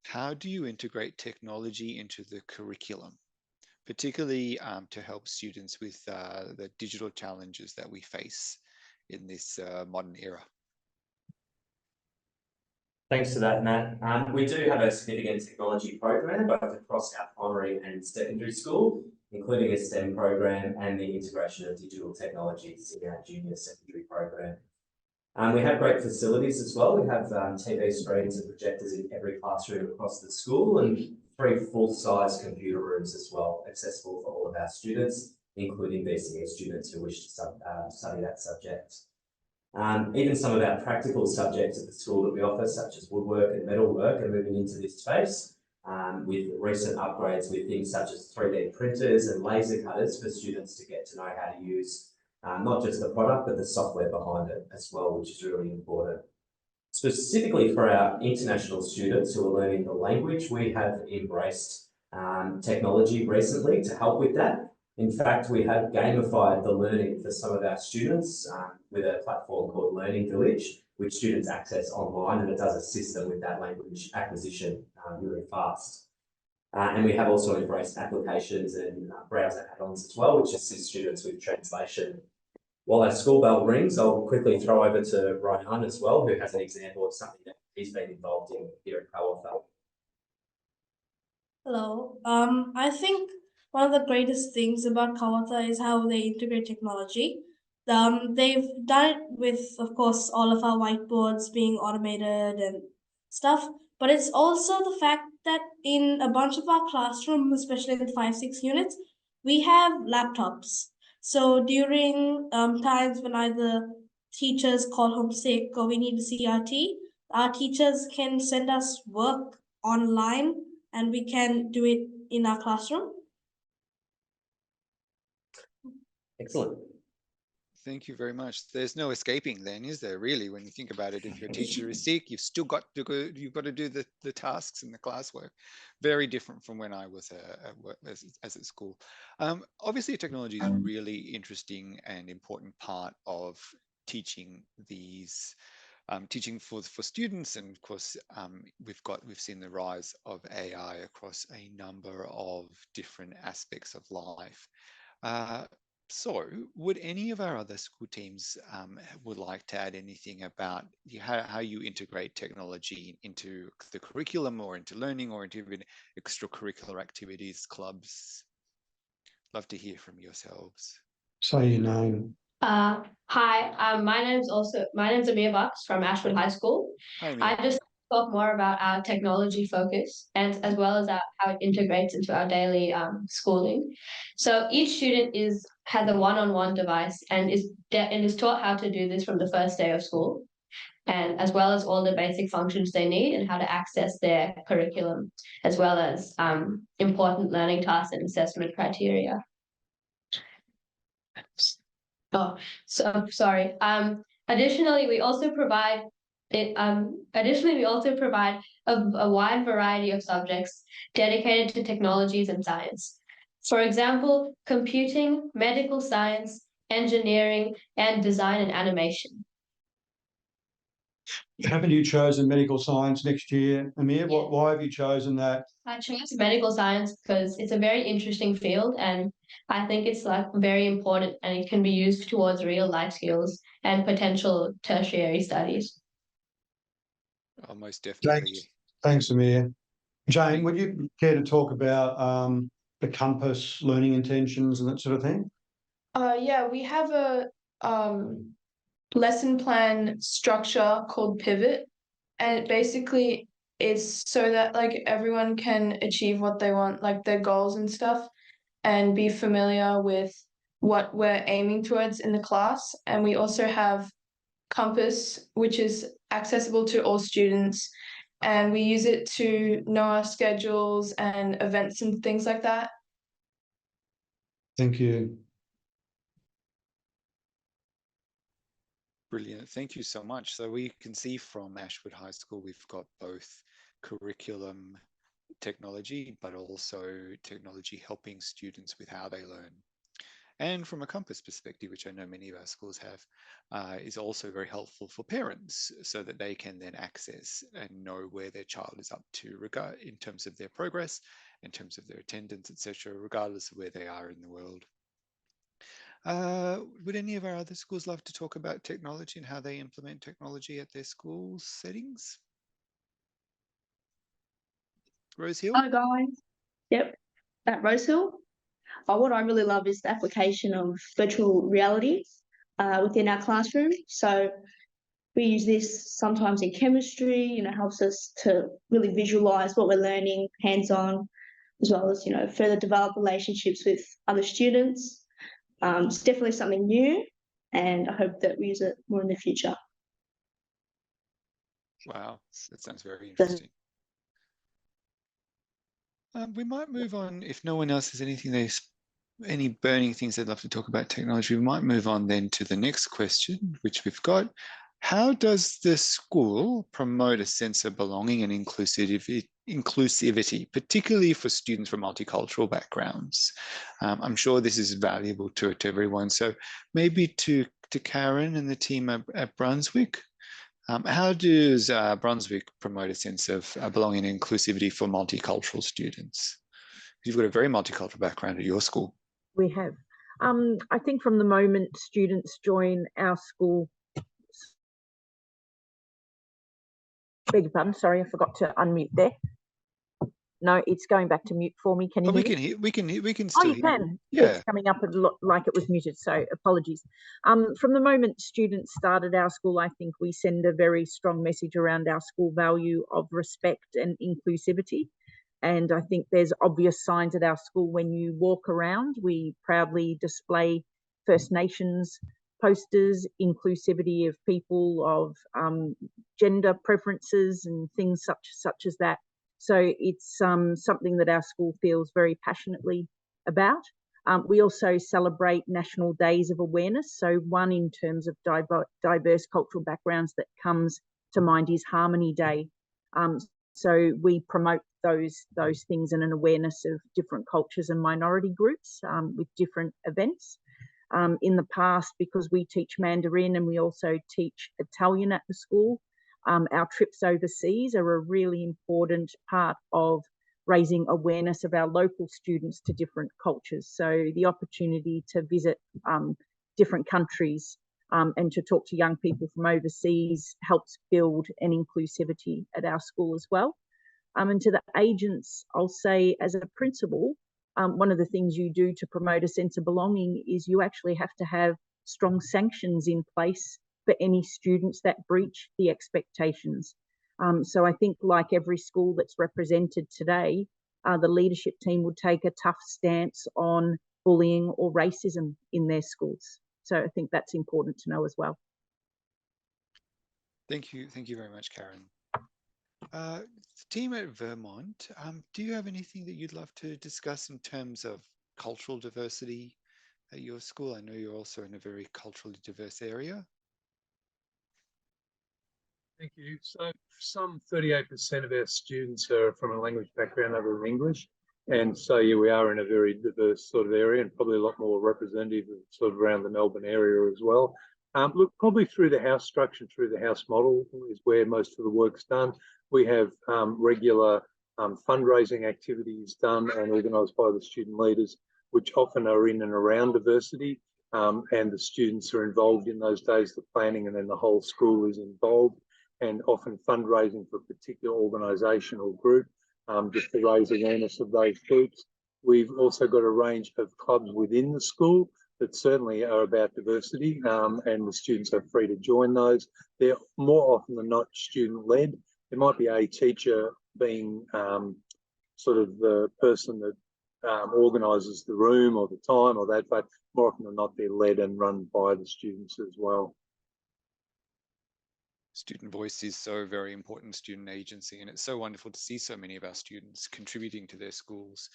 how do you integrate technology into the curriculum, particularly to help students with the digital challenges that we face in this modern era? Thanks for that, Matt. We do have a significant technology program both across our primary and secondary school, including a STEM program and the integration of digital technologies in our junior secondary program. We have great facilities as well. We have TV screens and projectors in every classroom across the school, and 3 full-size computer rooms as well, accessible for all of our students, including BCE students who wish to study that subject. Even some of our practical subjects at the school that we offer, such as woodwork and metalwork, are moving into this space with recent upgrades with things such as 3D printers and laser cutters for students to get to know how to use not just the product, but the software behind it as well, which is really important. Specifically for our international students who are learning the language, we have embraced technology recently to help with that. In fact, we have gamified the learning for some of our students with a platform called Learning Village, which students access online, and it does assist them with that language acquisition really fast. And we have also embraced applications and browser add-ons as well, which assist students with translation. While our school bell rings, I'll quickly throw over to Ryan as well, who has an example of something that he's been involved in here at Kawatha. Hello. I think one of the greatest things about Kawatha is how they integrate technology. They've done it with, of course, all of our whiteboards being automated and stuff, but it's also the fact that in a bunch of our classrooms, especially in the 5-6 units, we have laptops. So during times when either teachers call home sick or we need a CRT, our teachers can send us work online and we can do it in our classroom. Excellent. Thank you very much. There's no escaping then, is there, really, when you think about it? If your teacher is sick, you've still got to go, you've got to do the tasks and the classwork. Very different from when I was as at school. Obviously, technology is a really interesting and important part of teaching these teaching for students, and of course we've seen the rise of AI across a number of different aspects of life. So, would any of our other school teams would like to add anything about how you integrate technology into the curriculum or into learning or into even extracurricular activities, clubs? Love to hear from yourselves. Say your name. Hi, my name's Amir Bucks from Ashwood High School. Hi, Amir. I just talk more about our technology focus and as well as how it integrates into our daily schooling. So each student has a one-on-one device and is taught how to do this from the first day of school, and as well as all the basic functions they need and how to access their curriculum, as well as important learning tasks and assessment criteria. Oh, so sorry. Additionally, we also provide a wide variety of subjects dedicated to technologies and science. For example, computing, medical science, engineering, and design and animation. Haven't you chosen medical science next year, Amir? Why have you chosen that? I chose medical science because it's a very interesting field and I think it's very important and it can be used towards real life skills and potential tertiary studies. Oh, most definitely. Thanks, Amir. Jane, would you care to talk about the compass learning intentions and that sort of thing? Yeah, we have a lesson plan structure called Pivot, and it basically is so that everyone can achieve what they want, like their goals and stuff, and be familiar with what we're aiming towards in the class. And we also have Compass, which is accessible to all students, and we use it to know our schedules and events and things like that. Thank you. Brilliant. Thank you so much. So we can see from Ashwood High School, we've got both curriculum technology, but also technology helping students with how they learn. And from a Compass perspective, which I know many of our schools have, is also very helpful for parents so that they can then access and know where their child is up to in terms of their progress, in terms of their attendance, etc., regardless of where they are in the world. Would any of our other schools love to talk about technology and how they implement technology at their school settings? Rosehill? Hi guys. Yep, at Rosehill. What I really love is the application of virtual reality within our classroom. So we use this sometimes in chemistry, helps us to really visualize what we're learning hands-on, as well as, further develop relationships with other students. It's definitely something new, and I hope that we use it more in the future. Wow, that sounds very interesting. We might move on if no one else has any burning things they'd love to talk about technology. We might move on then to the next question, which we've got. How does the school promote a sense of belonging and inclusivity, particularly for students from multicultural backgrounds? I'm sure this is valuable to everyone. So maybe to Karen and the team at Brunswick. How does Brunswick promote a sense of belonging and inclusivity for multicultural students? You've got a very multicultural background at your school. We have. I think from the moment students join our school, beg your pardon, sorry, I forgot to unmute there. No, it's going back to mute for me. Can you hear me? We can Oh, still you hear can. you. Yeah. It's coming up like it was muted, so apologies. From the moment students started our school, I think we send a very strong message around our school value of respect and inclusivity. And I think there's obvious signs at our school when you walk around. We proudly display First Nations posters, inclusivity of people, of gender preferences and things such as that. So it's something that our school feels very passionately about. We also celebrate national days of awareness. So one in terms of diverse cultural backgrounds that comes to mind is Harmony Day. So we promote those things and an awareness of different cultures and minority groups with different events. In the past, because we teach Mandarin and we also teach Italian at the school, our trips overseas are a really important part of raising awareness of our local students to different cultures. So the opportunity to visit different countries and to talk to young people from overseas helps build an inclusivity at our school as well. And to the agents, I'll say as a principal, one of the things you do to promote a sense of belonging is you actually have to have strong sanctions in place for any students that breach the expectations. So I think like every school that's represented today, the leadership team would take a tough stance on bullying or racism in their schools. So I think that's important to know as well. Thank you very much, Karen. The team at Vermont, do you have anything that you'd love to discuss in terms of cultural diversity at your school? I know you're also in a very culturally diverse area. Thank you. So some 38% of our students are from a language background other than English. And so, yeah, we are in a very diverse sort of area and probably a lot more representative of sort of around the Melbourne area as well. Look, probably through the house structure, through the house model is where most of the work's done. We have regular fundraising activities done and organised by the student leaders, which often are in and around diversity. And the students are involved in those days, the planning, and then the whole school is involved, and often fundraising for a particular organisation or group, just to raise awareness of those groups. We've also got a range of clubs within the school that certainly are about diversity, and the students are free to join those. They're more often than not student-led. There might be a teacher being sort of the person that organises the room or the time or that, but more often than not, they're led and run by the students as well. Student voice is so very important, student agency, and it's so wonderful to see so many of our students contributing to their schools,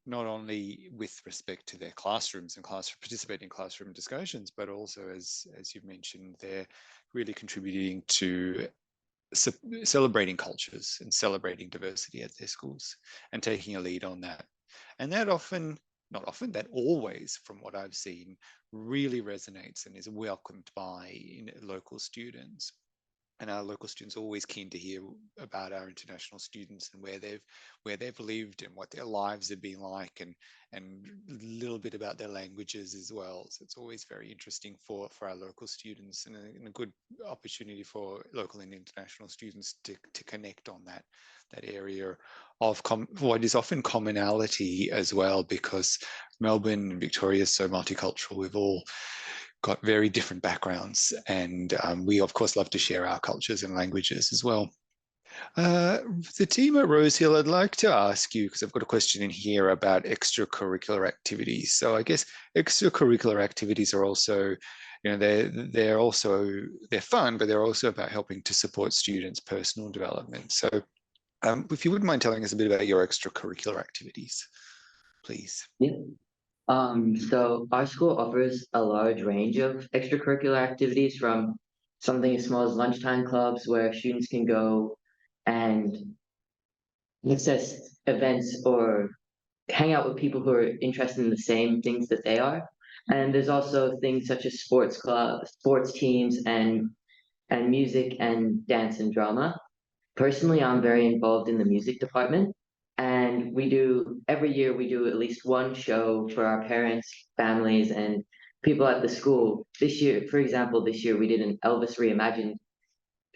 not only with respect to their classrooms and participating in classroom discussions, but also, as you've mentioned, they're really contributing to celebrating cultures and celebrating diversity at their schools and taking a lead on that. And that that always, from what I've seen, really resonates and is welcomed by local students. And our local students are always keen to hear about our international students and where they've lived and what their lives have been like, and a little bit about their languages as well. So it's always very interesting for our local students, and a good opportunity for local and international students to connect on that area of what is often commonality as well, because Melbourne and Victoria is so multicultural. We've all got very different backgrounds, and we of course love to share our cultures and languages as well. The team at Rosehill, I'd like to ask you, because I've got a question in here about extracurricular activities. So I guess extracurricular activities are also, they're fun, but they're also about helping to support students' personal development. So if you wouldn't mind telling us a bit about your extracurricular activities, please. Yeah. So our school offers a large range of extracurricular activities, from something as small as lunchtime clubs where students can go and access events or hang out with people who are interested in the same things that they are. And there's also things such as sports clubs, sports teams, and music and dance and drama. Personally, I'm very involved in the music department. And every year we do at least one show for our parents, families, and people at the school. This year, for example, we did an Elvis Reimagined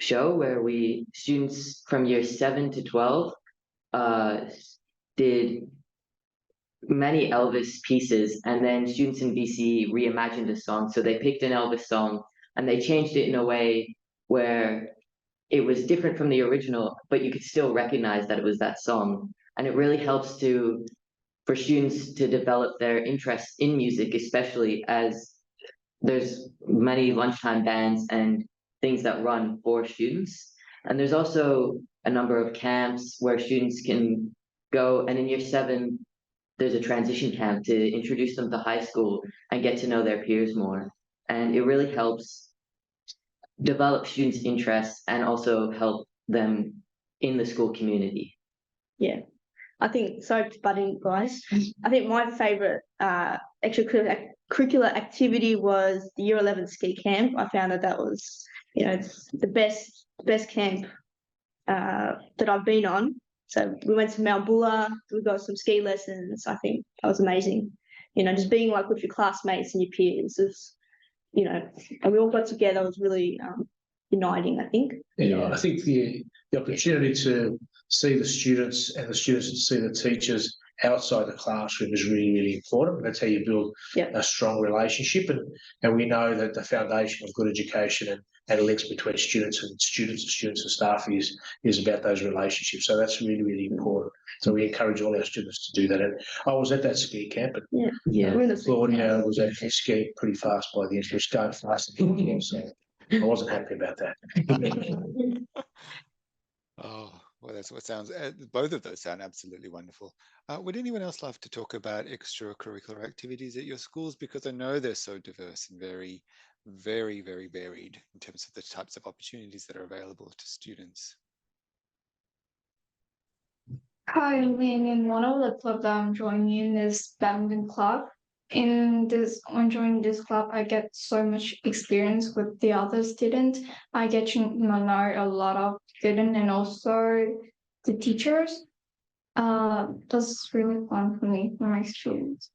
show where students from years 7 to 12 did many Elvis pieces, and then students in BC reimagined a song. So they picked an Elvis song and they changed it in a way where it was different from the original, but you could still recognize that it was that song. And it really helps for students to develop their interest in music, especially as there's many lunchtime bands and things that run for students. And there's also a number of camps where students can go, and in year 7, there's a transition camp to introduce them to high school and get to know their peers more. And it really helps develop students' interests and also help them in the school community. Yeah, I think, sorry to butt in, guys. I think my favourite extracurricular activity was the Year 11 ski camp. I found that was, the best camp that I've been on. So we went to Mount Buller, we got some ski lessons. I think that was amazing. You know, just being like with your classmates and your peers is, you know, and we all got together. It was really uniting, I think. Yeah, I think the opportunity to see the students and the students to see the teachers outside the classroom is really, really important. That's how you build a strong relationship. And we know that the foundation of good education and links between students and staff is about those relationships. So that's really, really important. So we encourage all our students to do that. And I was at that ski camp, and Claudia was actually skiing pretty fast by the end. She was going fast. So I wasn't happy about that. Oh, well, that's what sounds, both of those sound absolutely wonderful. Would anyone else love to talk about extracurricular activities at your schools? Because I know they're so diverse and very, very, very varied in terms of the types of opportunities that are available to students. Hi, Lynn. In one of the clubs that I'm joining in is badminton club. On joining this club, I get so much experience with the other students. I get to know a lot of students and also the teachers. That's really fun for me, for my students.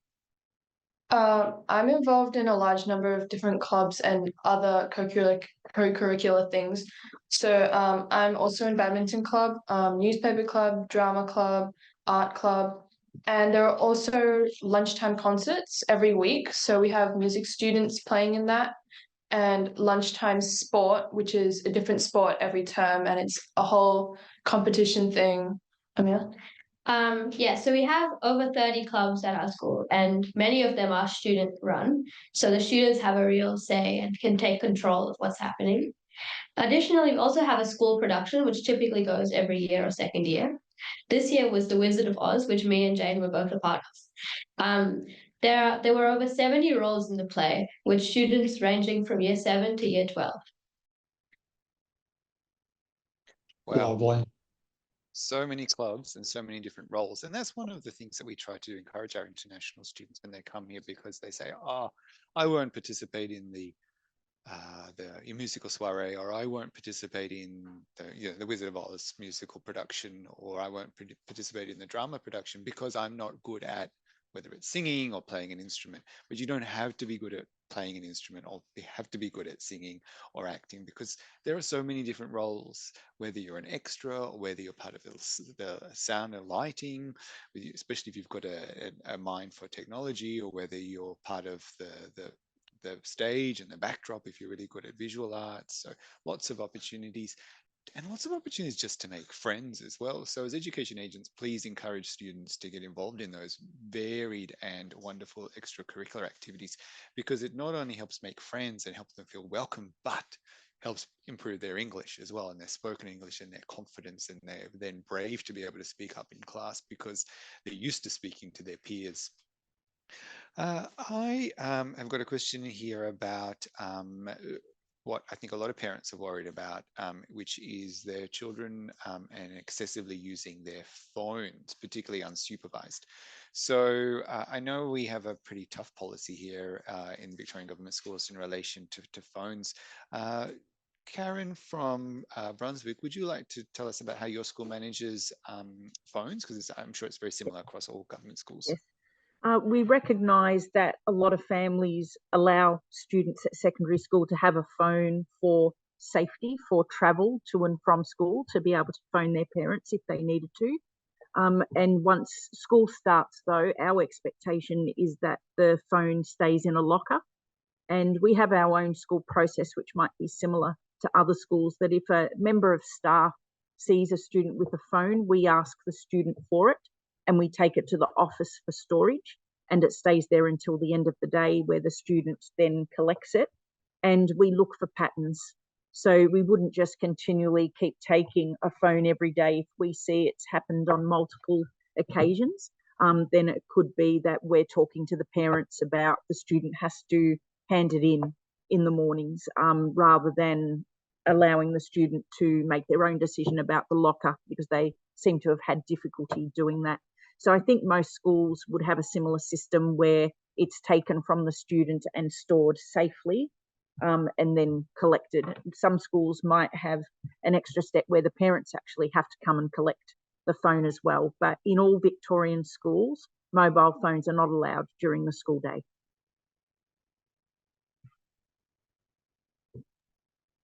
I'm involved in a large number of different clubs and other co-curricular things. So I'm also in badminton club, newspaper club, drama club, art club, and there are also lunchtime concerts every week. So we have music students playing in that, and lunchtime sport, which is a different sport every term, and it's a whole competition thing. Amir? Yeah, so we have over 30 clubs at our school, and many of them are student run. So the students have a real say and can take control of what's happening. Additionally, we also have a school production, which typically goes every year or second year. This year was The Wizard of Oz, which me and Jane were both a part of. There were over 70 roles in the play, with students ranging from year 7 to year 12. Wow. Lovely. So many clubs and so many different roles. And that's one of the things that we try to encourage our international students when they come here, because they say, oh, I won't participate in the musical soiree, or I won't participate in the Wizard of Oz musical production, or I won't participate in the drama production because I'm not good at whether it's singing or playing an instrument. But you don't have to be good at playing an instrument, or you have to be good at singing or acting, because there are so many different roles, whether you're an extra or whether you're part of the sound and lighting, especially if you've got a mind for technology, or whether you're part of the stage and the backdrop if you're really good at visual arts. So lots of opportunities, and lots of opportunities just to make friends as well. So as education agents, please encourage students to get involved in those varied and wonderful extracurricular activities, because it not only helps make friends and help them feel welcome, but helps improve their English as well, and their spoken English and their confidence, and they're then brave to be able to speak up in class because they're used to speaking to their peers. I have got a question here about what I think a lot of parents are worried about, which is their children and excessively using their phones, particularly unsupervised. So I know we have a pretty tough policy here in Victorian government schools in relation to phones. Karen from Brunswick, would you like to tell us about how your school manages phones? Because I'm sure it's very similar across all government schools. Yes. We recognise that a lot of families allow students at secondary school to have a phone for safety, for travel to and from school, to be able to phone their parents if they needed to. And once school starts, though, our expectation is that the phone stays in a locker. And we have our own school process, which might be similar to other schools, that if a member of staff sees a student with a phone, we ask the student for it, and we take it to the office for storage, and it stays there until the end of the day, where the student then collects it, and we look for patterns. So we wouldn't just continually keep taking a phone every day. If we see it's happened on multiple occasions, then it could be that we're talking to the parents about the student has to hand it in the mornings, rather than allowing the student to make their own decision about the locker, because they seem to have had difficulty doing that. So I think most schools would have a similar system where it's taken from the student and stored safely, and then collected. Some schools might have an extra step where the parents actually have to come and collect the phone as well. But in all Victorian schools, mobile phones are not allowed during the school day.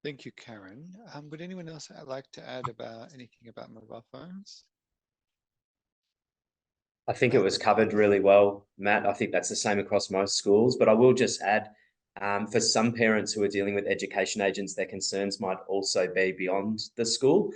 Thank you, Karen. Would anyone else like to add about anything about mobile phones? I think it was covered really well, Matt. I think that's the same across most schools, but I will just add, for some parents who are dealing with education agents, their concerns might also be beyond the school.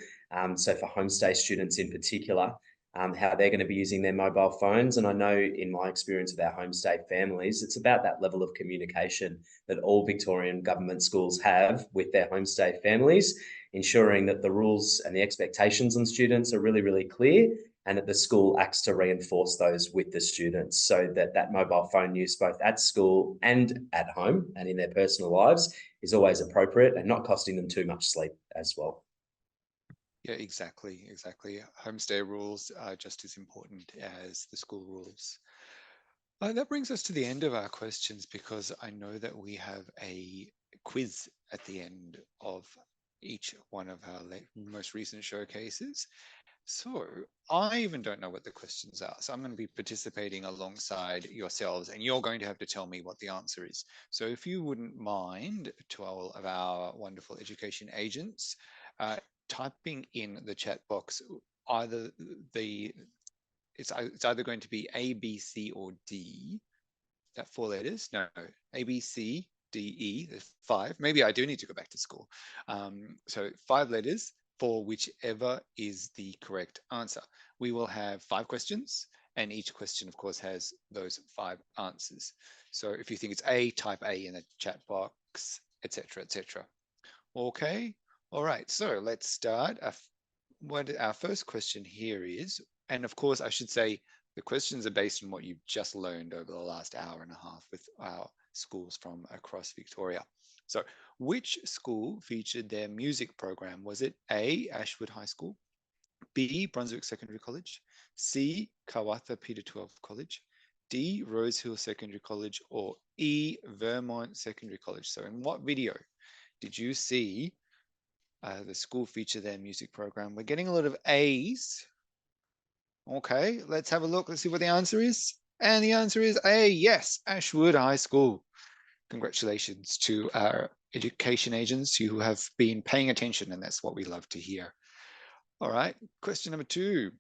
So for homestay students in particular, how they're going to be using their mobile phones. And I know in my experience with our homestay families, it's about that level of communication that all Victorian government schools have with their homestay families, ensuring that the rules and the expectations on students are really, really clear, and that the school acts to reinforce those with the students, so that that mobile phone use both at school and at home and in their personal lives is always appropriate and not costing them too much sleep as well. Yeah, exactly. Homestay rules are just as important as the school rules. That brings us to the end of our questions, because I know that we have a quiz at the end of each one of our most recent showcases. So I even don't know what the questions are. So I'm going to be participating alongside yourselves, and you're going to have to tell me what the answer is. So if you wouldn't mind, to all of our wonderful education agents, typing in the chat box either it's either going to be A, B, C, or D. That 4 letters? No, A, B, C, D, E. There's 5. Maybe I do need to go back to school. So 5 letters for whichever is the correct answer. We will have 5 questions, and each question, of course, has those 5 answers. So if you think it's A, type A in the chat box, etc., etc. Okay. All right. So let's start. What our first question here is, and of course, I should say the questions are based on what you've just learned over the last hour and a half with our schools from across Victoria. So, which school featured their music program? Was it A, Ashwood High School, B, Brunswick Secondary College, C, Kawatha Peter 12 College, D, Rosehill Secondary College, or E, Vermont Secondary College? So in what video did you see the school feature their music program? We're getting a lot of A's. Okay, let's have a look. Let's see what the answer is. And the answer is A, yes, Ashwood High School. Congratulations to our education agents who have been paying attention, and that's what we love to hear. All right, question number 2.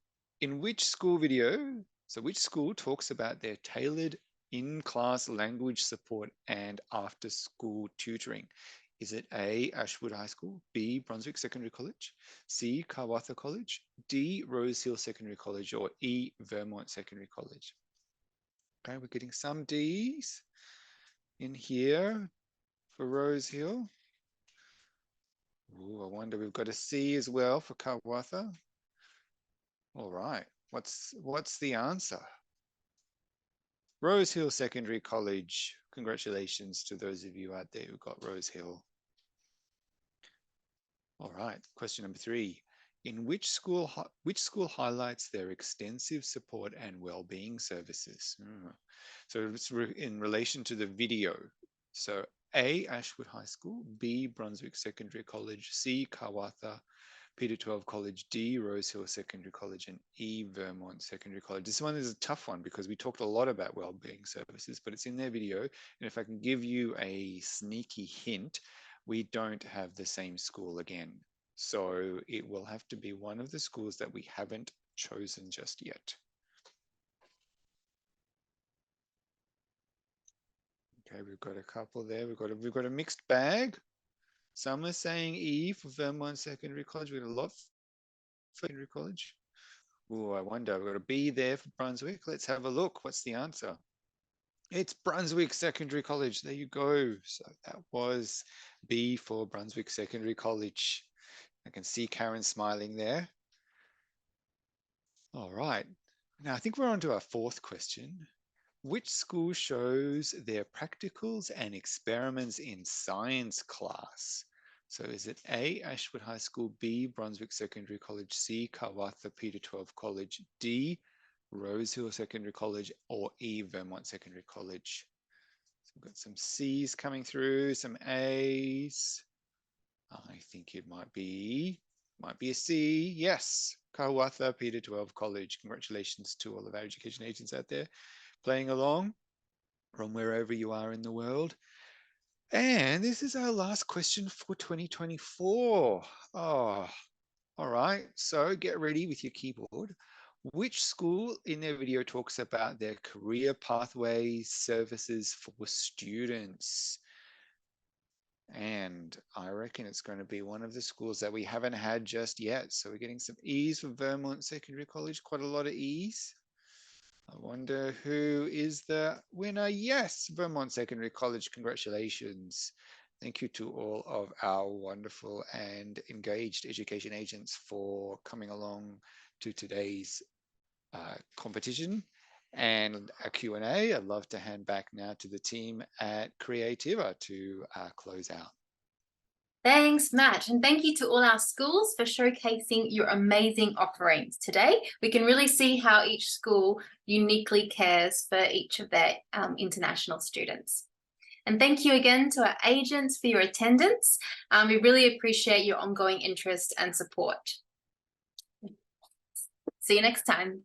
In which school video, so which school talks about their tailored in-class language support and after-school tutoring? Is it A, Ashwood High School, B, Brunswick Secondary College, C, Kawatha College, D, Rosehill Secondary College, or E, Vermont Secondary College? Okay, we're getting some D's in here for Rosehill. Ooh, I wonder, we've got a C as well for Kawatha. All right, what's the answer? Rosehill Secondary College. Congratulations to those of you out there who got Rosehill. All right, question number 3. In which school highlights their extensive support and well-being services? So it's in relation to the video. So A, Ashwood High School, B, Brunswick Secondary College, C, Kawatha Peter 12 College, D, Rosehill Secondary College, and E, Vermont Secondary College. This one is a tough one because we talked a lot about well-being services, but it's in their video. And if I can give you a sneaky hint, we don't have the same school again. So it will have to be one of the schools that we haven't chosen just yet. Okay, we've got a couple there. We've got a mixed bag. Some are saying E for Vermont Secondary College. We've got a lot for Secondary College. Oh, I wonder. We've got a B there for Brunswick. Let's have a look. What's the answer? It's Brunswick Secondary College. There you go. So that was B for Brunswick Secondary College. I can see Karen smiling there. All right. Now I think we're on to our 4th question. Which school shows their practicals and experiments in science class? So is it A, Ashwood High School, B, Brunswick Secondary College, C, Kawatha Peter 12 College, D, Rosehill Secondary College, or E, Vermont Secondary College? So we've got some C's coming through, some A's. I think it might be a C. Yes, Kawatha Peter 12 College. Congratulations to all of our education agents out there playing along from wherever you are in the world. And this is our last question for 2024. Oh, all right. So get ready with your keyboard. Which school in their video talks about their career pathways, services for students? And I reckon it's going to be one of the schools that we haven't had just yet. So we're getting some E's for Vermont Secondary College, quite a lot of E's. I wonder who is the winner. Yes, Vermont Secondary College, congratulations. Thank you to all of our wonderful and engaged education agents for coming along to today's competition and a Q&A. I'd love to hand back now to the team at Creativa to close out. Thanks, Matt, and thank you to all our schools for showcasing your amazing offerings today. We can really see how each school uniquely cares for each of their international students. And thank you again to our agents for your attendance. We really appreciate your ongoing interest and support. See you next time.